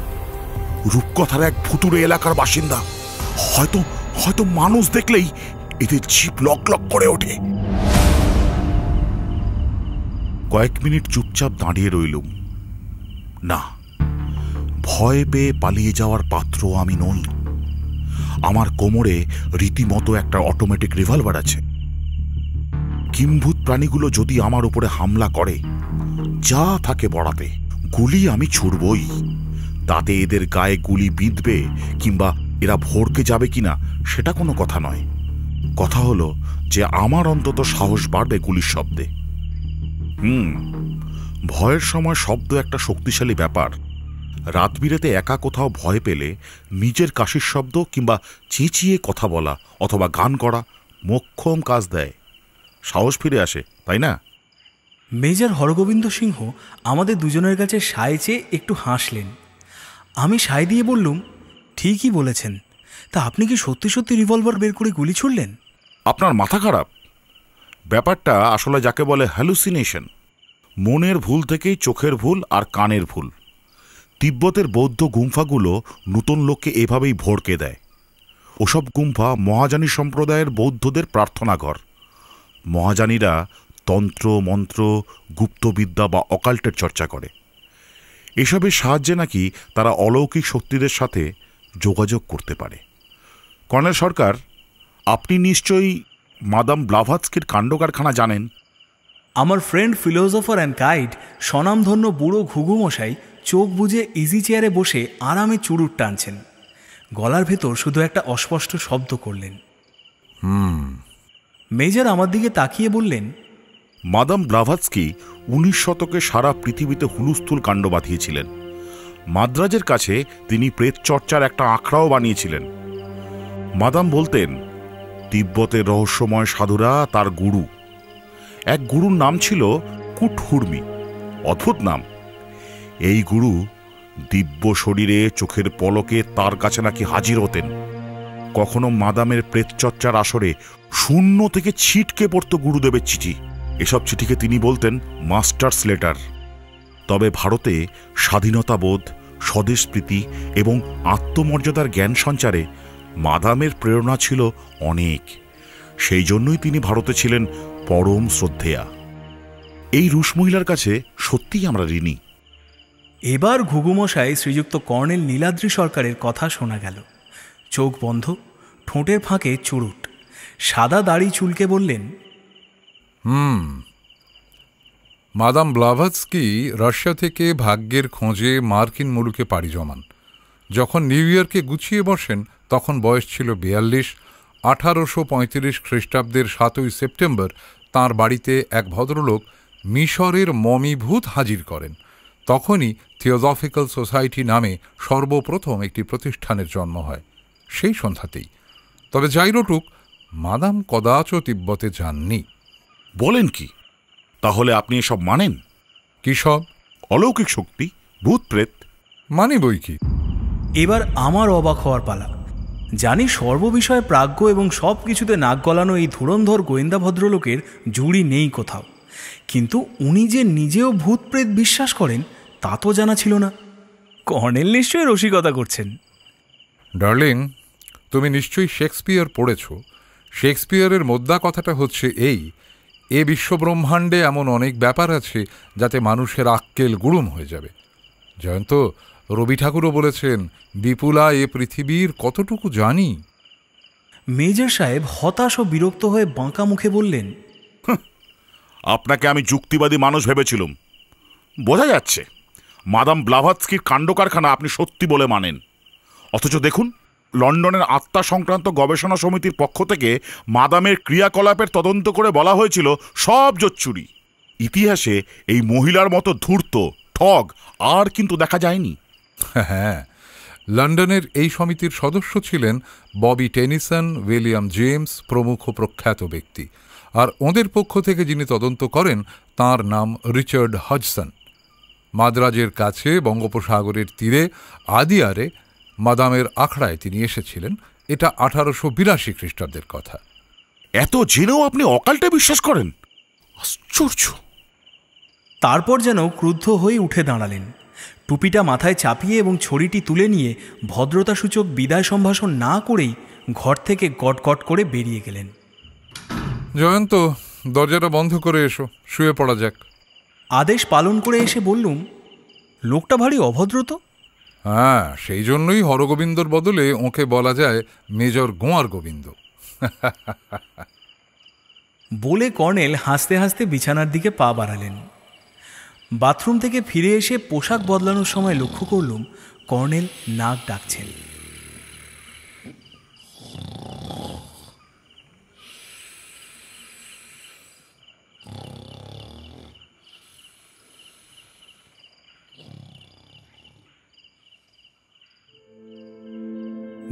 রূপকথার এক ভুতুড়ে এলাকার বাসিন্দা। হয়তো হয়তো মানুষ দেখলেই এদের জিভ লক লক করে ওঠে। কয়েক মিনিট চুপচাপ দাঁড়িয়ে রইলুম। না, ভয় পেয়ে পালিয়ে যাওয়ার পাত্র আমি নই। আমার কোমরে রীতিমতো একটা অটোমেটিক রিভলভার আছে। কিম্ভূত প্রাণীগুলো যদি আমার উপরে হামলা করে, যা থাকে বড়াতে গুলি আমি ছুড়বই। তাতে এদের গায়ে গুলি বিঁধবে কিংবা এরা ভড়কে যাবে কিনা সেটা কোনো কথা নয়। কথা হলো যে আমার অন্তত সাহস বাড়বে গুলির শব্দে। ভয়ের সময় শব্দ একটা শক্তিশালী ব্যাপার। রাত বিরেতে একা কোথাও ভয় পেলে নিজের কাশির শব্দ কিংবা চেঁচিয়ে কথা বলা অথবা গান করা মোক্ষম কাজ দেয়, সাহস ফিরে আসে, তাই না? মেজর হরগোবিন্দ সিংহ আমাদের দুজনের কাছে সায় চেয়ে একটু হাসলেন। আমি সায় দিয়ে বললুম, ঠিকই বলেছেন। তা আপনি কি সত্যি সত্যি রিভলভার বের করে গুলি ছুড়লেন? আপনার মাথা খারাপ? ব্যাপারটা আসলে যাকে বলে হ্যালুসিনেশন। মনের ভুল থেকেই চোখের ভুল আর কানের ভুল। তিব্বতের বৌদ্ধ গুম্ফাগুলো নতুন লোককে এভাবেই ভড়কে দেয়। ওসব গুম্ফা মহাযানী সম্প্রদায়ের বৌদ্ধদের প্রার্থনাঘর। মহাযানীরা তন্ত্র মন্ত্র, গুপ্তবিদ্যা বা অকাল্টের চর্চা করে। এসবের সাহায্যে নাকি তারা অলৌকিক শক্তিদের সাথে যোগাযোগ করতে পারে। কর্নেল সরকার, আপনি নিশ্চয়ই মাদাম ব্লাভাৎস্কির কাণ্ড কারখানা জানেন। আমার ফ্রেন্ড ফিলোসফার অ্যান্ড গাইড স্বনামধন্য বুড়ো ঘুঘুমশাই চোখ বুজে ইজি চেয়ারে বসে আরামে চুরুট টানছেন। গলার ভেতর শুধু একটা অস্পষ্ট শব্দ করলেন। মেজর আমার দিকে তাকিয়ে বললেন, মাদাম ব্লাভাৎস্কি 19 শতকে সারা পৃথিবীতে হুলুস্থুল কাণ্ড বাঁধিয়েছিলেন। মাদ্রাজের কাছে তিনি প্রেত চর্চার একটা আখড়াও বানিয়েছিলেন। মাদাম বলতেন তিব্বতের রহস্যময় সাধুরা তার গুরু, এক গুরুর নাম ছিল কুটহুর্মি। অদ্ভুত নাম। এই গুরু দিব্য শরীরে চোখের পলকে তার কাছে নাকি হাজির হতেন। কখনো মাদামের প্রেতচর্চার আসরে শূন্য থেকে ছিটকে পড়ত গুরুদেবের চিঠি। এসব চিঠিকে তিনি বলতেন মাস্টার্স লেটার। তবে ভারতে স্বাধীনতাবোধ, স্বদেশপ্রীতি এবং আত্মমর্যাদার জ্ঞান সঞ্চারে মাদামের প্রেরণা ছিল অনেক। সেই জন্যই তিনি ভারতে ছিলেন পরম শ্রদ্ধেয়া। এই রুশ মহিলার কাছে সত্যিই আমরা ঋণী। এবার ঘুঘুমশাই শ্রীযুক্ত কর্নেল নীলাদ্রি সরকারের কথা শোনা গেল। চোখ বন্ধ, ঠোঁটের ফাঁকে চুরুট, সাদা দাড়ি চুলকে বললেন, মাদাম ব্লাভাৎস্কি রাশিয়া থেকে ভাগ্যের খোঁজে মার্কিন মুলুকে পাড়ি জমান। যখন নিউ ইয়র্কে গুছিয়ে বসেন তখন বয়স ছিল 42। 1835 খ্রিস্টাব্দের 7 সেপ্টেম্বর তাঁর বাড়িতে এক ভদ্রলোক মিশরের মমিভূত হাজির করেন। তখনই থিওজফিক্যাল সোসাইটি নামে সর্বপ্রথম একটি প্রতিষ্ঠানের জন্ম হয়, সেই সন্ধ্যাতেই। তবে যাই রটুক, মাদাম কদাচ তিব্বতে যাননি। বলেন কি? তাহলে আপনি এসব মানেন? কি সব? অলৌকিক শক্তি, ভূত প্রেত? মানি বই কি। এবার আমার অবাক হওয়ার পালা। জানি সর্ববিষয়ে প্রাজ্ঞ এবং সব কিছুতে নাক গলানো এই ধুরন্ধর গোয়েন্দা ভদ্রলোকের জুড়ি নেই কোথাও, কিন্তু উনি যে নিজেও ভূত প্রেত বিশ্বাস করেন তা তো জানা ছিল না। কর্নেল নিশ্চয়ই রসিকতা করছেন। ডার্লিং, তুমি নিশ্চয়ই শেক্সপিয়ার পড়েছ। শেক্সপিয়ারের মোদ্দা কথাটা হচ্ছে এই, এ বিশ্বব্রহ্মাণ্ডে এমন অনেক ব্যাপার আছে যাতে মানুষের আক্কেল গুড়ুম হয়ে যাবে। জয়ন্ত, রবি ঠাকুরও বলেছেন, বিপুলা এ পৃথিবীর কতটুকু জানি। মেজর সাহেব হতাশ ও বিরক্ত হয়ে বাঁকা মুখে বললেন, আপনাকে আমি যুক্তিবাদী মানুষ ভেবেছিলাম। বোঝা যাচ্ছে মাদাম ব্লাভাৎস্কির কাণ্ড কারখানা আপনি সত্যি বলে মানেন। অথচ দেখুন, লন্ডনের আত্মা সংক্রান্ত গবেষণা সমিতির পক্ষ থেকে মাদামের ক্রিয়াকলাপের তদন্ত করে বলা হয়েছিল সব জোচ্চুরি। ইতিহাসে এই মহিলার মতো ধূর্ত ঠগ আর কিন্তু দেখা যায়নি। হ্যাঁ, লন্ডনের এই সমিতির সদস্য ছিলেন ববি টেনিসন, উইলিয়াম জেমস প্রমুখ প্রখ্যাত ব্যক্তি। আর ওদের পক্ষ থেকে যিনি তদন্ত করেন তার নাম রিচার্ড হজসন। মাদ্রাজের কাছে বঙ্গোপসাগরের তীরে আদিয়ারে মাদামের আখড়ায় তিনি এসেছিলেন। এটা 1882 খ্রিস্টাব্দের কথা। এত জেনেও আপনি অকালটা বিশ্বাস করেন? আশ্চর্য। তারপর যেন ক্রুদ্ধ হয়ে উঠে দাঁড়ালেন, টুপিটা মাথায় চাপিয়ে এবং ছড়িটি তুলে নিয়ে ভদ্রতাসূচক বিদায় সম্ভাষণ না করেই ঘর থেকে গটগট করে বেরিয়ে গেলেন। জয়ন্ত, দরজাটা বন্ধ করে এসো, শুয়ে পড়া যাক। আদেশ পালন করে এসে বললুম, লোকটা ভারী অভদ্র তো। হ্যাঁ, সেই জন্যই হরগোবিন্দর বদলে ওকে বলা যায় মেজর গোয়ার গোবিন্দ। বলে কর্নেল হাসতে হাসতে বিছানার দিকে পা বাড়ালেন। বাথরুম থেকে ফিরে এসে পোশাক বদলানোর সময় লক্ষ্য করলুম কর্নেল নাক ডাকছেন।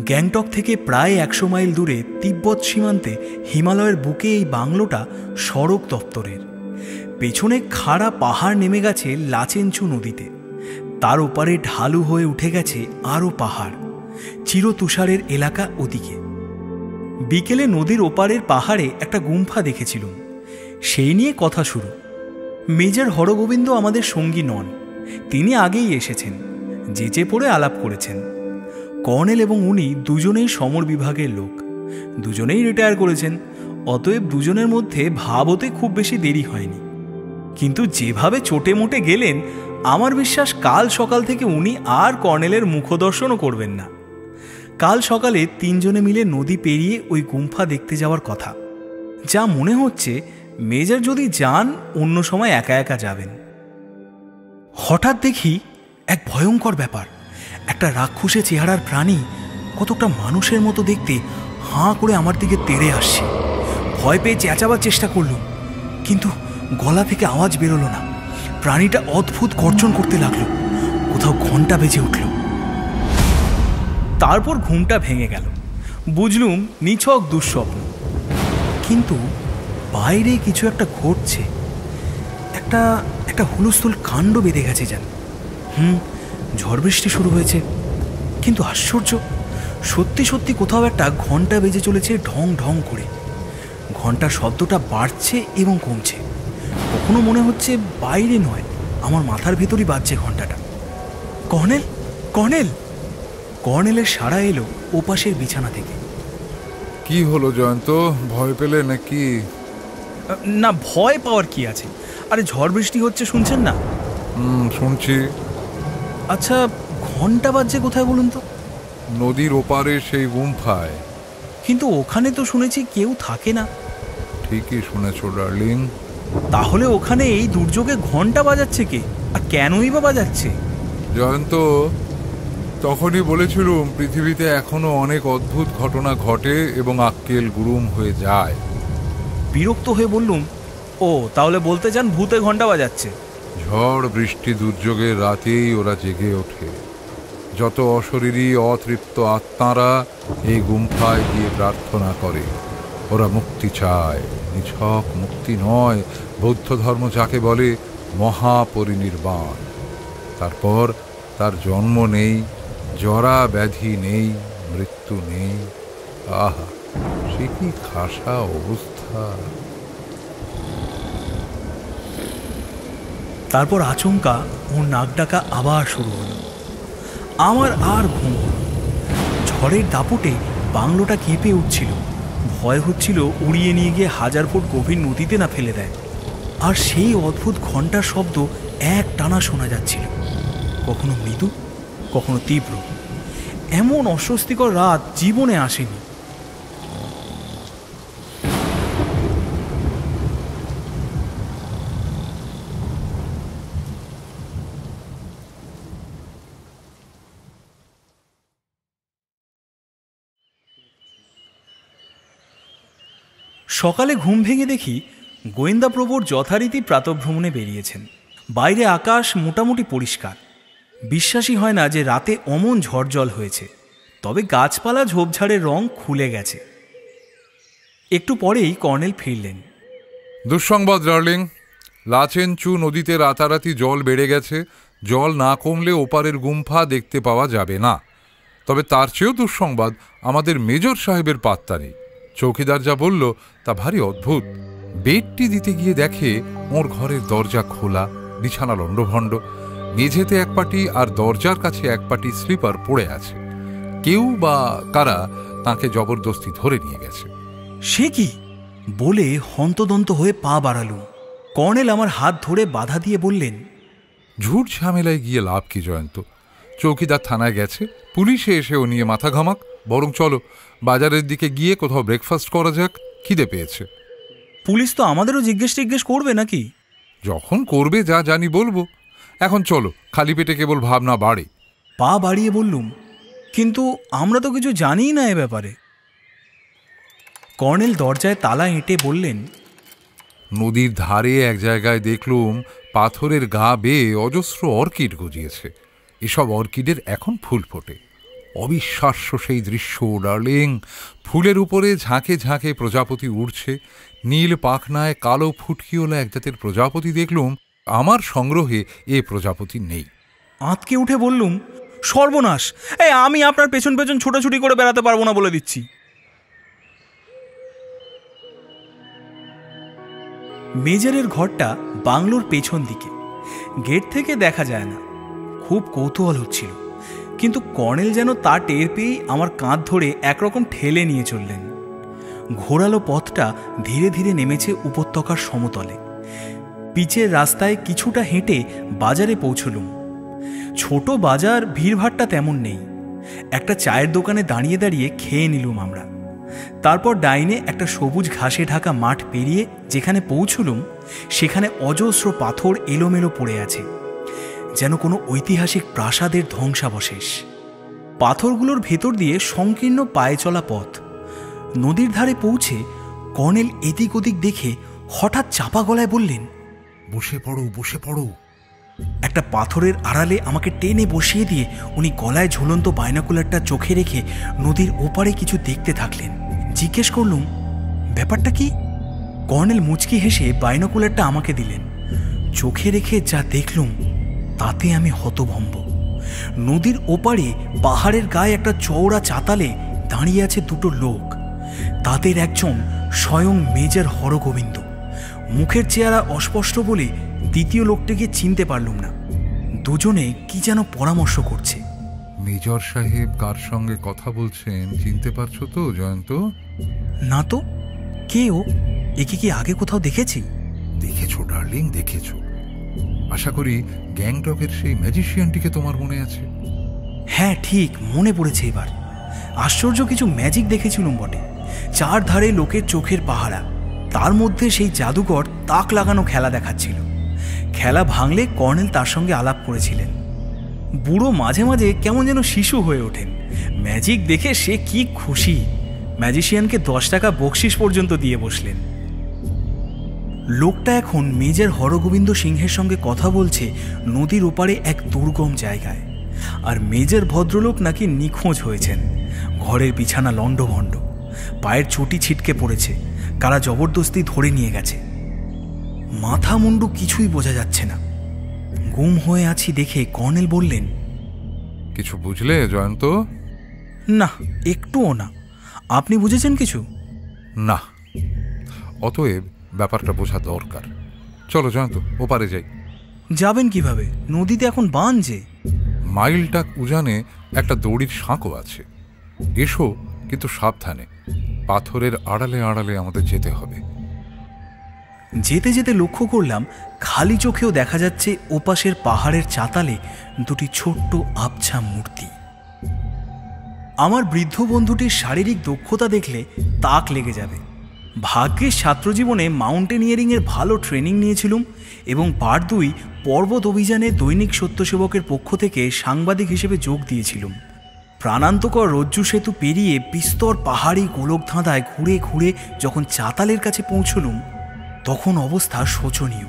গ্যাংটক থেকে প্রায় 100 মাইল দূরে তিব্বত সীমান্তে হিমালয়ের বুকে এই বাংলোটা সড়ক দপ্তরের। পেছনে খাড়া পাহাড় নেমে গেছে লাচেনচু নদীতে, তার ওপারে ঢালু হয়ে উঠে গেছে আরও পাহাড়। চিরতুষারের এলাকা ওদিকে। বিকেলে নদীর ওপারের পাহাড়ে একটা গুম্ফা দেখেছিলুম, সেই নিয়ে কথা শুরু। মেজর হরগোবিন্দ আমাদের সঙ্গী নন, তিনি আগেই এসেছেন, যেচে পড়ে আলাপ করেছেন। কর্নেল এবং উনি দুজনেই সমর বিভাগের লোক, দুজনেই রিটায়ার করেছেন। অতএব দুজনের মধ্যে ভাব হতে খুব বেশি দেরি হয়নি। কিন্তু যেভাবে চোটে মোটে গেলেন, আমার বিশ্বাস কাল সকাল থেকে উনি আর কর্নেলের মুখদর্শনও করবেন না। কাল সকালে তিনজনে মিলে নদী পেরিয়ে ওই গুম্ফা দেখতে যাওয়ার কথা। যা মনে হচ্ছে মেজর যদি যান, অন্য সময় একা একা যাবেন। হঠাৎ দেখি এক ভয়ঙ্কর ব্যাপার। একটা রাক্ষসে চেহারার প্রাণী, কতটা মানুষের মতো দেখতে, হাঁ করে আমার দিকে তেড়ে আসছে। ভয় পেয়ে চেঁচাবার চেষ্টা করলুম, কিন্তু গলা থেকে আওয়াজ বেরোলো না। প্রাণীটা অদ্ভুত গর্জন করতে লাগলো, কোথাও ঘন্টা বেজে উঠল। তারপর ঘুমটা ভেঙে গেল, বুঝলুম নিছক দুঃস্বপ্ন। কিন্তু বাইরে কিছু একটা ঘটছে, একটা একটা হুলস্থুল কাণ্ড বেঁধে গেছে যেন। ঝড় বৃষ্টি শুরু হয়েছে, কিন্তু আশ্চর্য, সত্যি সত্যি কোথাও একটা ঘন্টা বেজে চলেছে ঢং ঢং করে। ঘন্টার শব্দটা বাড়ছে এবং কমছে। কখনো মনে হচ্ছে বাইরে নয়, আমার মাথার ভেতরই বাজছে ঘন্টাটা। Colonel, colonel! কর্নেলের সাড়া এলো ওপাশের বিছানা থেকে। কি হলো জয়ন্ত, ভয় পেলে নাকি? না, ভয় পাওয়ার কি আছে? আরে ঝড় বৃষ্টি হচ্ছে, শুনছেন না? শুনছি। আচ্ছা, ঘন্টা বাজছে কোথায় বলুন তো? নদীর ওপারে সেই গুম্ফায়। কিন্তু ওখানে তো শুনেছি কেউ থাকে না। ঠিকই শুনেছ ডার্লিং। তাহলে ওখানে এই দুর্যোগে ঘন্টা বাজাচ্ছে কে, আর কেনই বা বাজাচ্ছে? জয়ন্ত, তখনই বলেছিলুম পৃথিবীতে এখনো অনেক অদ্ভুত ঘটনা ঘটে এবং আক্কেল গুরুম হয়ে যায়। বিরক্ত হয়ে বললুম, ও তাহলে বলতে চান ভূতে ঘন্টা বাজাচ্ছে? ঝড় বৃষ্টি দুর্যোগের রাতেই ওরা জেগে ওঠে। যত অশরীরী অতৃপ্ত আত্মারা এই গুম্ফায় গিয়ে প্রার্থনা করে। ওরা মুক্তি চায়, নিছক মুক্তি নয়, বৌদ্ধ ধর্ম যাকে বলে মহাপরিনির্বাণ। তারপর তার জন্ম নেই, জরা ব্যাধি নেই, মৃত্যু নেই। আহা, সে কি খাসা অবস্থা! তারপর আচমকা ওর নাক ডাকা আবার শুরু হলো। আমার আর ঘুম হল। ঝড়ের দাপটে বাংলোটা কেঁপে উঠছিল। ভয় হচ্ছিল উড়িয়ে নিয়ে গিয়ে 1000 ফুট গভীর নদীতে না ফেলে দেয়। আর সেই অদ্ভুত ঘণ্টার শব্দ এক টানা শোনা যাচ্ছিল, কখনো মৃদু, কখনো তীব্র। এমন অস্বস্তিকর রাত জীবনে আসেনি। সকালে ঘুম ভেঙে দেখি গোয়েন্দা প্রভুর যথারীতি প্রাতঃভ্রমণে বেরিয়েছেন। বাইরে আকাশ মোটামুটি পরিষ্কার। বিশ্বাসই হয় না যে রাতে অমন ঝড় জল হয়েছে। তবে গাছপালা ঝোপঝাড়ের রং খুলে গেছে। একটু পরেই কর্নেল ফিরলেন। দুঃসংবাদ ডার্লিং, লাচেনচু নদীতে রাতারাতি জল বেড়ে গেছে। জল না কমলে ওপারের গুম্ফা দেখতে পাওয়া যাবে না। তবে তার চেয়েও দুঃসংবাদ, আমাদের মেজর সাহেবের পাত্তা নেই। চৌকিদার যা বলল তা ভারী অদ্ভুত। বেডটি দিতে গিয়ে দেখে ওর ঘরের দরজা খোলা, বিছানা লণ্ডভণ্ড, মেঝেতে এক পাটি আর দরজার কাছে এক পাটি স্লিপার পড়ে আছে। কেউ বা কারা তাকে জবরদস্তি ধরে নিয়ে গেছে। সে কি বলে হন্তদন্ত হয়ে পা বাড়ালুম। কর্নেল আমার হাত ধরে বাধা দিয়ে বললেন, ঝুট ঝামেলায় গিয়ে লাভ কি জয়ন্ত? চৌকিদার থানায় গেছে, পুলিশে এসে ও নিয়ে মাথা ঘামাক। বরং চলো বাজারের দিকে গিয়ে কোথাও ব্রেকফাস্ট করা যাক, খিদে পেয়েছে। পুলিশ তো আমাদেরও জিজ্ঞেস করবে নাকি? যখন করবে যা জানি বলবো। এখন চলো, খালি পেটে কেবল ভাবনা বাড়ে। পা বাড়িয়ে বললুম, কিন্তু আমরা তো কিছু জানিই না এ ব্যাপারে। কর্নেল দরজায় তালা এঁটে বললেন, নদীর ধারে এক জায়গায় দেখলুম পাথরের গা বেয়ে অজস্র অর্কিড গজিয়েছে। এসব অর্কিডের এখন ফুল ফোটে। অবিশ্বাস্য সেই দৃশ্য ডার্লিং। ফুলের উপরে ঝাঁকে ঝাঁকে প্রজাপতি উড়ছে। নীল পাখনায় কালো ফুটকিওলা এক জাতের প্রজাপতি দেখলুম। আমার সংগ্রহে এ প্রজাপতি নেই। আঁতকে উঠে বললুম, সর্বনাশ! আমি আপনার পেছন পেছন ছোটাছুটি করে বেড়াতে পারবো না বলে দিচ্ছি। মেজরের ঘরটা বাংলোর পেছন দিকে, গেট থেকে দেখা যায় না। খুব কৌতূহল হচ্ছিল, কিন্তু কর্নেল যেন তা টের পেয়েই আমার কাঁধ ধরে একরকম ঠেলে নিয়ে চললেন। ঘোরালো পথটা ধীরে ধীরে নেমেছে উপত্যকার সমতলে। পিচের রাস্তায় কিছুটা হেঁটে বাজারে পৌঁছলুম। ছোট বাজার, ভিড়ভাট্টা তেমন নেই। একটা চায়ের দোকানে দাঁড়িয়ে দাঁড়িয়ে খেয়ে নিলুম আমরা। তারপর ডাইনে একটা সবুজ ঘাসে ঢাকা মাঠ পেরিয়ে যেখানে পৌঁছলুম, সেখানে অজস্র পাথর এলোমেলো পড়ে আছে, যেন কোনো ঐতিহাসিক প্রাসাদের ধ্বংসাবশেষ। পাথরগুলোর ভেতর দিয়ে সংকীর্ণ পায়ে চলা পথ। নদীর ধারে পৌঁছে কর্নেল এদিক ওদিক দেখে হঠাৎ চাপা গলায় বললেন, বসে পড়ো, বসে পড়ো। একটা পাথরের আড়ালে আমাকে টেনে বসিয়ে দিয়ে উনি গলায় ঝুলন্ত বাইনাকুলারটা চোখে রেখে নদীর ওপারে কিছু দেখতে থাকলেন। জিজ্ঞেস করলুম, ব্যাপারটা কি? কর্নেল মুচকি হেসে বাইনোকুলারটা আমাকে দিলেন। চোখে রেখে যা দেখলুম তাতে আমি হতভম্ব। নদীর ওপারে পাহাড়ের গায়ে একটা চওড়া চাতালে দাঁড়িয়ে আছে দুটো লোক। তাদের একজন স্বয়ং মেজর হরগোবিন্দ। মুখের চেহারা অস্পষ্ট বলে দ্বিতীয় লোকটিকে চিনতে পারলুম না। দুজনে কি যেন পরামর্শ করছে। মেজর সাহেব কার সঙ্গে কথা বলছেন চিনতে পারছো তো জয়ন্ত? না তো, কে ও? একে কি আগে কোথাও দেখেছি? দেখেছো ডার্লিং, দেখেছো। আশা করি গ্যাংটকের সেই ম্যাজিশিয়ানটিকে তোমার মনে আছে? হ্যাঁ, ঠিক মনে পড়েছে এবার। আশ্চর্য কিছু ম্যাজিক দেখেছিলুম বটে। চারধারে লোকের চোখের পাহারা, তার মধ্যে সেই জাদুকর তাক লাগানো খেলা দেখাচ্ছিল। খেলা ভাঙলে কর্নেল তার সঙ্গে আলাপ করেছিলেন। বুড়ো মাঝে মাঝে কেমন যেন শিশু হয়ে ওঠেন। ম্যাজিক দেখে সে কি খুশি, ম্যাজিশিয়ানকে 10 টাকা বকশিস পর্যন্ত দিয়ে বসলেন। লোকটা এখন মেজর হরগোবিন্দ সিংহের সঙ্গে কথা বলছে নদীর ওপারে এক দুর্গম জায়গায়। আর মেজর ভদ্রলোক নাকি নিখোঁজ হয়েছেন। ঘরের বিছানা লণ্ডভণ্ড, পায়ের চটি ছিটকে পড়েছে, কারা জবরদস্তি ধরে নিয়ে গেছে। মাথা মুন্ডু কিছুই বোঝা যাচ্ছে না। গুম হয়ে আছি দেখে কর্নেল বললেন, কিছু বুঝলে জয়ন্ত? না, একটুও না। আপনি বুঝেছেন কিছু? না, অতএব ব্যাপারটা বোঝা দরকার। চলো জয়ন্ত, ওপারে যাই। যাবেন কিভাবে? নদীতে এখন বান যে। মাইলটাক উজানে একটা দড়ির সাঁকো আছে। এসো, কিন্তু সাবধানে। পাথরের আড়ালে আড়ালে আমাদের যেতে হবে। যেতে যেতে লক্ষ্য করলাম খালি চোখেও দেখা যাচ্ছে ওপাশের পাহাড়ের চাতালে দুটি ছোট্ট আবছা মূর্তি। আমার বৃদ্ধ বন্ধুটির শারীরিক দক্ষতা দেখলে তাক লেগে যাবে। ভাগ্যের ছাত্রজীবনে মাউন্টেনিয়ারিংয়ের ভালো ট্রেনিং নিয়েছিলুম এবং পার্ট 2 পর্বত অভিযানে দৈনিক সত্যসেবকের পক্ষ থেকে সাংবাদিক হিসেবে যোগ দিয়েছিলুম। প্রাণান্তকর রজ্জু সেতু পেরিয়ে বিস্তর পাহাড়ি গোলকধাঁধায় ঘুরে ঘুরে যখন চাতালের কাছে পৌঁছলুম তখন অবস্থা শোচনীয়।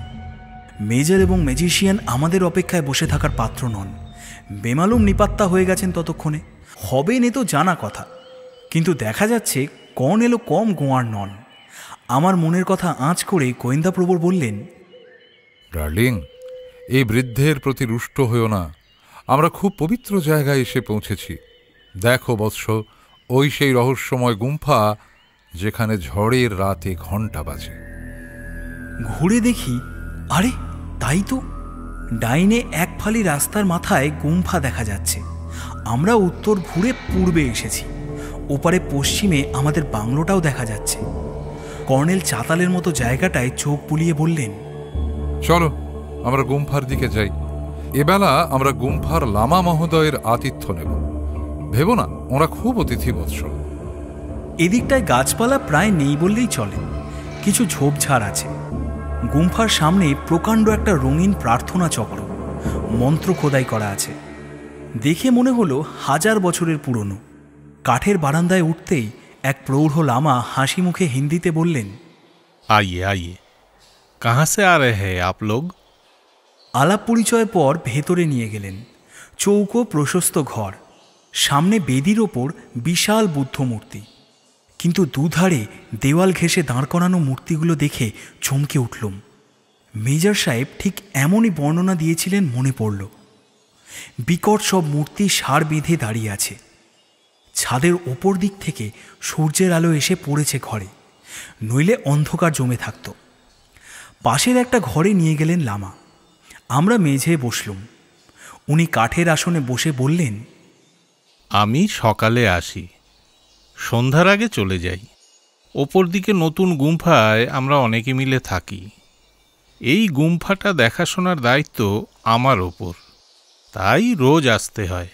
মেজর এবং ম্যাজিশিয়ান আমাদের অপেক্ষায় বসে থাকার পাত্র নন। বেমালুম নিপাত্তা হয়ে গেছেন ততক্ষণে। হবেন এ তো জানা কথা, কিন্তু দেখা যাচ্ছে কর্নেলও কম গোয়ার নন। আমার মনের কথা আঁচ করে গোয়েন্দাপ্রবর বললেন, ডার্লিং, এই বৃদ্ধের প্রতি রুষ্ট হয়েও না। আমরা খুব পবিত্র জায়গায় এসে পৌঁছেছি। দেখো বৎস, ওই সেই রহস্যময় গুম্ফা যেখানে ঝড়ের রাতে ঘণ্টা বাজে। ঘুরে দেখি, আরে তাই তো, ডাইনে এক ফালি রাস্তার মাথায় গুম্ফা দেখা যাচ্ছে। আমরা উত্তর ঘুরে পূর্বে এসেছি। ওপারে পশ্চিমে আমাদের বাংলোটাও দেখা যাচ্ছে। কর্নেল চাতালের মতো জায়গাটায় চোখ বুলিয়ে বললেন, চলো আমরা গুম্ফার দিকে যাই। এবেলা আমরা গুম্ফার লামা মহোদয়ের আতিথ্য নেব। ভেবো না, ওরা খুব অতিথি বৎসল। এদিকটায় গাছপালা প্রায় নেই বললেই চলে, কিছু ঝোপঝাড় আছে। গুম্ফার সামনে প্রকাণ্ড একটা রঙিন প্রার্থনা চক্র, মন্ত্র খোদাই করা আছে। দেখে মনে হলো 1000 বছরের পুরনো। কাঠের বারান্দায় উঠতেই এক প্রৌঢ় লামা হাসি মুখে হিন্দিতে বললেন, आइए आइए, कहाँ से आ रहे हैं आप लोग? আলাপ পরিচয়ের পর ভেতরে নিয়ে গেলেন। চৌকো প্রশস্ত ঘর, সামনে বেদির ওপর বিশাল বুদ্ধ মূর্তি, কিন্তু দুধারে দেওয়াল ঘেঁষে দাঁড় করানো মূর্তিগুলো দেখে চমকে উঠলুম। মেজর সাহেব ঠিক এমনই বর্ণনা দিয়েছিলেন মনে পড়ল। বিকট সব মূর্তি সার বেঁধে দাঁড়িয়ে আছে। ছাদের ওপর দিক থেকে সূর্যের আলো এসে পড়েছে ঘরে, নইলে অন্ধকার জমে থাকত। পাশের একটা ঘরে নিয়ে গেলেন লামা। আমরা মেঝে বসলুম। উনি কাঠের আসনে বসে বললেন, আমি সকালে আসি, সন্ধ্যার আগে চলে যাই। ওপর দিকে নতুন গুম্ফায় আমরা অনেকে মিলে থাকি। এই গুম্ফাটা দেখাশোনার দায়িত্ব আমার ওপর, তাই রোজ আসতে হয়।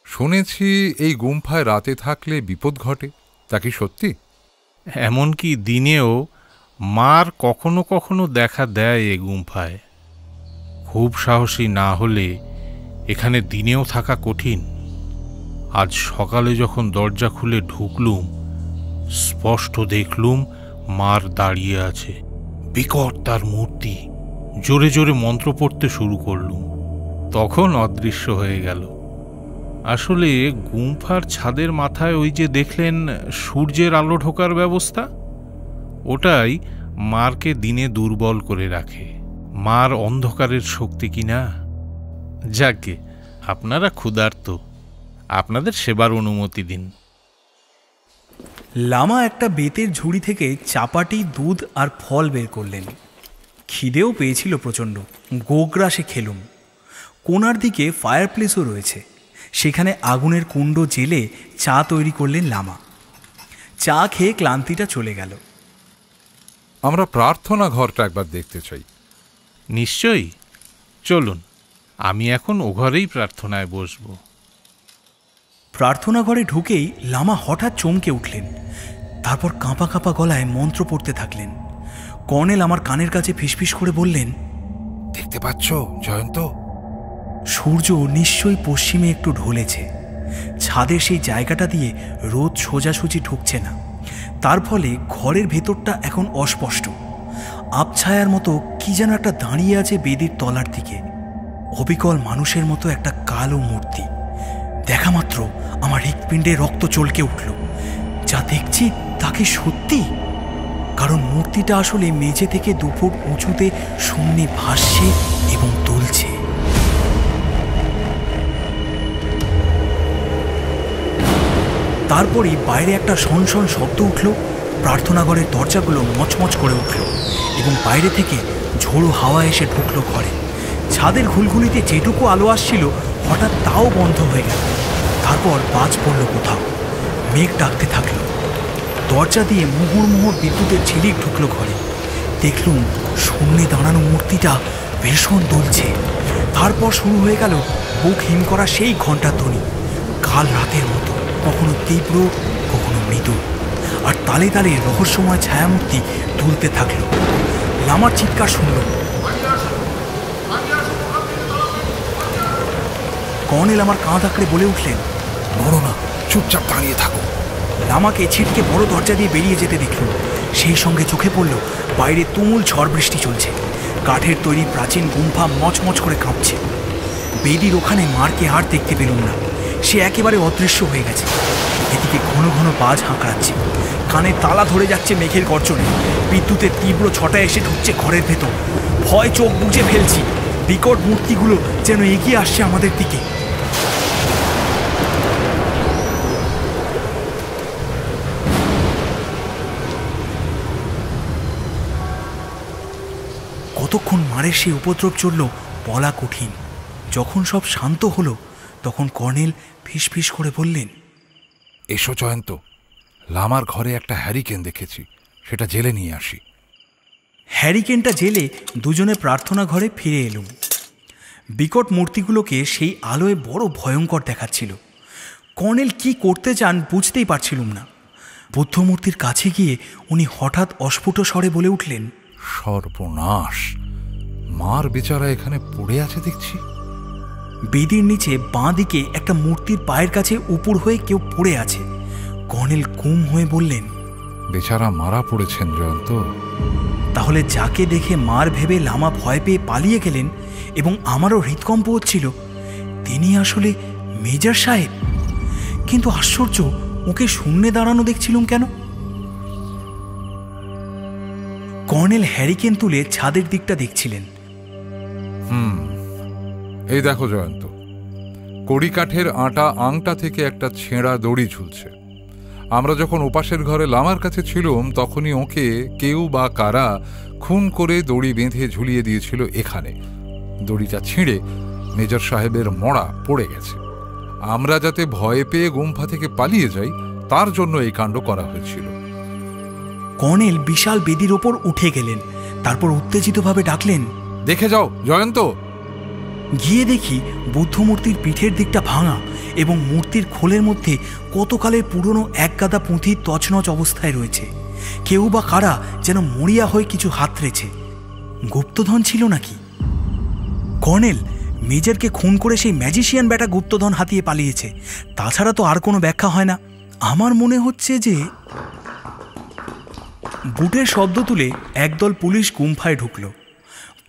শুনেছি এই গুম্ফায় রাতে থাকলে বিপদ ঘটে, তা কি সত্যি? এমনকি দিনেও মার কখনো কখনো দেখা দেয় এ গুম্ফায়। খুব সাহসী না হলে এখানে দিনেও থাকা কঠিন। আজ সকালে যখন দরজা খুলে ঢুকলুম, স্পষ্ট দেখলুম মার দাঁড়িয়ে আছে, বিকট তার মূর্তি। জোরে জোরে মন্ত্র পড়তে শুরু করলুম, তখন অদৃশ্য হয়ে গেল। আসলে গুম্ফার ছাদের মাথায় ওই যে দেখলেন সূর্যের আলো ঢোকার ব্যবস্থা, ওটাই মারকে দিনে দুর্বল করে রাখে। মার অন্ধকারের শক্তি কিনা। যাকগে, আপনারা ক্ষুধার্ত, আপনাদের সেবার অনুমতি দিন। লামা একটা বেতের ঝুড়ি থেকে চাপাটি, দুধ আর ফল বের করলেন। খিদেও পেয়েছিল প্রচণ্ড। গোগ্রাসে খেলুম। কোণার দিকে ফায়ার প্লেসও রয়েছে, সেখানে আগুনের কুণ্ড জেলে চা তৈরি করলেন লামা। চা খেয়ে ক্লান্তিটা চলে গেল। আমরা প্রার্থনা ঘরটা একবার দেখতে চাই। নিশ্চয়ই, চলুন, আমি এখন ও ঘরেই প্রার্থনায় বসব। প্রার্থনা ঘরে ঢুকেই লামা হঠাৎ চমকে উঠলেন। তারপর কাঁপা কাঁপা গলায় মন্ত্র পড়তে থাকলেন। কর্নেল আমার কানের কাছে ফিসফিস করে বললেন, দেখতে পাচ্ছ জয়ন্ত? সূর্য নিশ্চয়ই পশ্চিমে একটু ঢলেছে। ছাদের সেই জায়গাটা দিয়ে রোদ সোজাসুজি ঢুকছে না, তার ফলে ঘরের ভেতরটা এখন অস্পষ্ট। আবছায়ার মতো কি যেন একটা দাঁড়িয়ে আছে বেদির তলার দিকে, অবিকল মানুষের মতো একটা কালো মূর্তি। দেখা মাত্র আমার হৃৎপিণ্ডে রক্ত চলকে উঠল। যা দেখছি তাকে সত্যি, কারণ মূর্তিটা আসলে মেঝে থেকে 2 ফুট উঁচুতে শূন্যে ভাসছে এবং দুলছে। তারপরই বাইরে একটা শনশন শব্দ উঠল। প্রার্থনাঘরের দরজাগুলো মচমচ করে উঠল এবং বাইরে থেকে ঝোড়ো হাওয়া এসে ঢুকলো ঘরে। ছাদের ঘুলঘুলিতে যেটুকু আলো আসছিল হঠাৎ তাও বন্ধ হয়ে গেল। তারপর বাজ পড়ল কোথাও, মেঘ ডাকতে থাকলো। দরজা দিয়ে মুহুর মুহুর বিদ্যুতের ঝিলিক ঢুকলো ঘরে। দেখলুম শূন্যে দাঁড়ানো মূর্তিটা ভীষণ দুলছে। তারপর শুরু হয়ে গেল বুক হিম করা সেই ঘণ্টার ধ্বনি, কাল রাতের মতো, কখনো তীব্র কখনো মৃদু। আর তালে তালে রহস্যময় ছায়ামূর্তি তুলতে থাকলো। লামার চিৎকার শুনল। কর্নেল আমার কাঁধ আঁকড়ে বলে উঠলেন, নড়ো না, চুপচাপ দাঁড়িয়ে থাকো। লামাকে ছিটকে বড় দরজা দিয়ে বেরিয়ে যেতে দেখল। সেই সঙ্গে চোখে পড়ল বাইরে তুমুল ঝড় বৃষ্টি চলছে। কাঠের তৈরি প্রাচীন গুম্ফা মচমচ করে কাঁপছে। বেদির ওখানে মারকে আর দেখতে পেলুম না, সে একেবারে অদৃশ্য হয়ে গেছে। এদিকে ঘন ঘন বাজ হাঁকড়াচ্ছে, কানে তালা ধরে যাচ্ছে মেঘের গর্জনে। বিদ্যুতের তীব্র ছটা এসে ঢুকছে ঘরের ভেতর। ভয় চোখ বুজে ফেলছি। বিকট মূর্তিগুলো যেন এগিয়ে আসছে আমাদের দিকে। কতক্ষণ মারের সেই উপদ্রব চলল বলা কঠিন। যখন সব শান্ত হলো তখন কর্নেল ফিসফিস করে বললেন, এসো জয়ন্ত, লামার ঘরে একটা হ্যারিকেন দেখেছি, সেটা জেলে নিয়ে আসি। হ্যারিকেনটা জেলে দুজনে প্রার্থনা ঘরে ফিরে এলুম। বিকট মূর্তিগুলোকে সেই আলোয় বড় ভয়ঙ্কর দেখাচ্ছিল। কর্নেল কি করতে চান বুঝতেই পারছিলুম না। বুদ্ধমূর্তির কাছে গিয়ে উনি হঠাৎ অস্ফুট স্বরে বলে উঠলেন, সর্বনাশ, মার বেচারা এখানে পড়ে আছে দেখছি। বেদির নিচে বাঁ দিকে একটা মূর্তির পায়ের কাছে উপুর হয়ে কেউ পড়ে আছে। কর্নেল গুম হয়ে বললেন, বেচারা মারা পড়েছেন জয়ন্ত। তাহলে যাকে দেখে মার ভেবে লামা ভয় পেয়ে পালিয়ে গেলেন এবং আমারও হৃদকম্প হচ্ছিল, তিনি আসলে মেজর সাহেব। কিন্তু আশ্চর্য, ওকে শূন্যে দাঁড়ানো দেখছিলুম কেন? কর্নেল হ্যারিকেন তুলে ছাদের দিকটা দেখছিলেন। এই দেখো জয়ন্ত, কড়ি কাঠের আটা আংটা থেকে একটা ছেঁড়া দড়ি ঝুলছে। আমরা যখন ওপাশের ঘরে লামার কাছে ছিলাম তখনই ওকে কেউ বা কারা খুন করে দড়ি বেঁধে ঝুলিয়ে দিয়েছিল এখানে। দড়িটা ছিঁড়ে মেজর সাহেবের মড়া পড়ে গেছে। আমরা যাতে ভয় পেয়ে গুম্ফা থেকে পালিয়ে যাই তার জন্য এই কাণ্ড করা হয়েছিল। কর্নেল বিশাল বেদির ওপর উঠে গেলেন। তারপর উত্তেজিতভাবে ডাকলেন, দেখে যাও জয়ন্ত। গিয়ে দেখি বুদ্ধমূর্তির পিঠের দিকটা ভাঙা এবং মূর্তির খোলের মধ্যে কতকালের পুরনো এক গাদা পুঁথি তছনছ অবস্থায় রয়েছে। কেউ বা কারা যেন মরিয়া হয়ে কিছু হাতড়েছে। গুপ্তধন ছিল নাকি? কর্নেল, মেজরকে খুন করে সেই ম্যাজিশিয়ান ব্যাটা গুপ্তধন হাতিয়ে পালিয়েছে, তাছাড়া তো আর কোনো ব্যাখ্যা হয় না। আমার মনে হচ্ছে যে বুটের শব্দ তুলে একদল পুলিশ গুম্ফায় ঢুকল।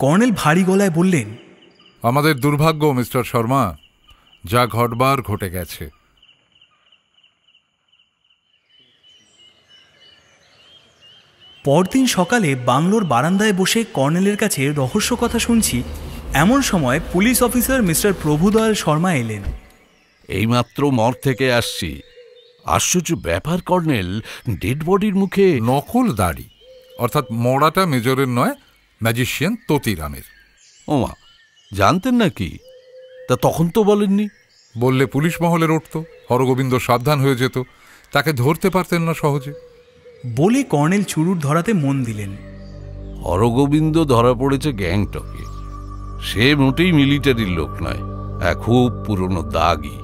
কর্নেল ভারী গলায় বললেন, আমাদের দুর্ভাগ্য মিস্টার শর্মা, যা ঘটবার ঘটে গেছে। পরদিন সকালে বাংলোর বারান্দায় বসে কর্নেলের কাছে রহস্য কথা শুনছি, এমন সময় police officer mister Prabhudayal Sharma এলেন। এইমাত্র মর থেকে আসছি। আশ্চর্য ব্যাপার কর্নেল, ডেড বডির মুখে নকল দাড়ি, অর্থাৎ মরাটা মেজরের নয়, ম্যাজিশিয়ান ততিরামের। ওমা, জানতেন নাকি? তা তখন তো বলেননি। বললে পুলিশ মহলে উঠত, হরগোবিন্দ সাবধান হয়ে যেত, তাকে ধরতে পারতেন না সহজে। বলে কর্নেল চুরুট ধরাতে মন দিলেন। হরগোবিন্দ ধরা পড়েছে গ্যাংটকে। সে মোটেই মিলিটারির লোক নয়, খুব পুরনো দাগি।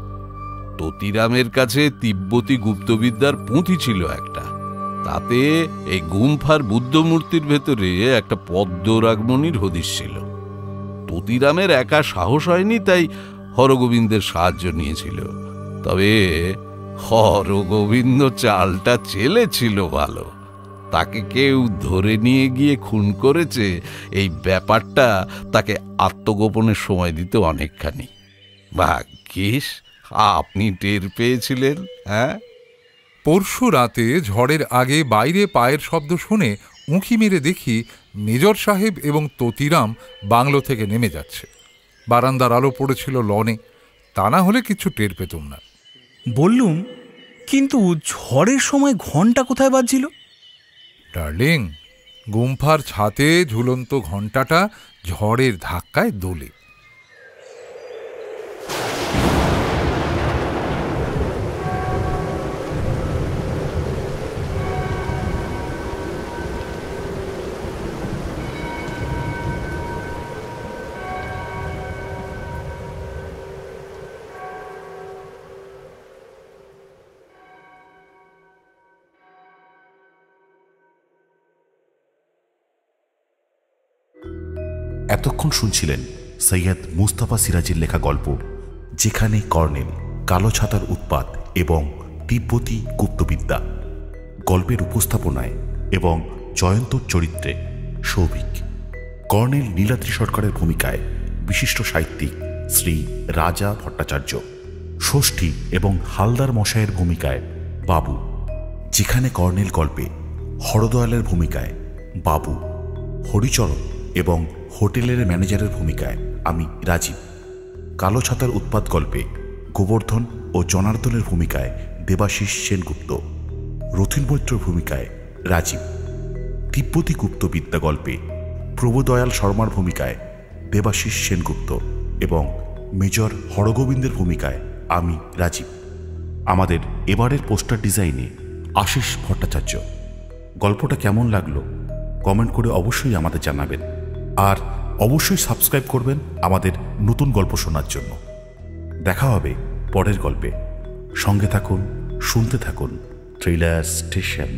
ততিরামের কাছে তিব্বতী গুপ্তবিদ্যার পুঁথি ছিল একটা, তাতে এই গুম্ফার বুদ্ধমূর্তির ভেতরে একটা পদ্মরাগমণির হদিশ ছিল। ততিরামের একা সাহস হয়নি, তাই হরগোবিন্দের সাহায্য নিয়েছিল। তবে হরগোবিন্দ চালটা চেলেছিল ভালো। তাকে কেউ ধরে নিয়ে গিয়ে খুন করেছে, এই ব্যাপারটা তাকে আত্মগোপনের সময় দিতে অনেকখানি। ভাগ্যিস আপনি টের পেয়েছিলেন। হ্যাঁ, পরশু রাতে ঝড়ের আগে বাইরে পায়ের শব্দ শুনে উঁকি মেরে দেখি মেজর সাহেব এবং ততিরাম বাংলো থেকে নেমে যাচ্ছে। বারান্দার আলো পড়েছিল লনে, তা না হলে কিছু টের পেতুম না। বললুম, কিন্তু ঝড়ের সময় ঘন্টা কোথায় বাজছিল? ডার্লিং, গুম্ফার ছাতে ঝুলন্ত ঘণ্টাটা ঝড়ের ধাক্কায় দোলে। এতক্ষণ শুনছিলেন সৈয়দ মুস্তাফা সিরাজের লেখা গল্প, যেখানে কর্নেল, কালো ছাতার উৎপাত এবং তিব্বতী গুপ্তবিদ্যা। গল্পের উপস্থাপনায় এবং জয়ন্তর চরিত্রে সৌভিক। কর্নেল নীলাদ্রি সরকারের ভূমিকায় বিশিষ্ট সাহিত্যিক শ্রী রাজা ভট্টাচার্য। ষষ্ঠী এবং হালদার মশাইয়ের ভূমিকায় বাবু। যেখানে কর্নেল গল্পে হরদয়ালের ভূমিকায় বাবু, হরিচরণ এবং হোটেলের ম্যানেজারের ভূমিকায় আমি রাজীব। কালো ছাতার উৎপাত গল্পে গোবর্ধন ও জনার্দনের ভূমিকায় দেবাশিস সেনগুপ্ত, রথিন মৈত্রর ভূমিকায় রাজীব। তিব্বতী গুপ্তবিদ্যা গল্পে প্রভুদয়াল শর্মার ভূমিকায় দেবাশিস সেনগুপ্ত এবং মেজর হরগোবিন্দের ভূমিকায় আমি রাজীব। আমাদের এবারের পোস্টার ডিজাইনে আশিস ভট্টাচার্য। গল্পটা কেমন লাগলো কমেন্ট করে অবশ্যই আমাদের জানাবেন, আর অবশ্যই সাবস্ক্রাইব করবেন আমাদের নতুন গল্প শোনার জন্য। দেখা হবে পরের গল্পে। সঙ্গে থাকুন, শুনতে থাকুন ট্রেইলার স্টেশন।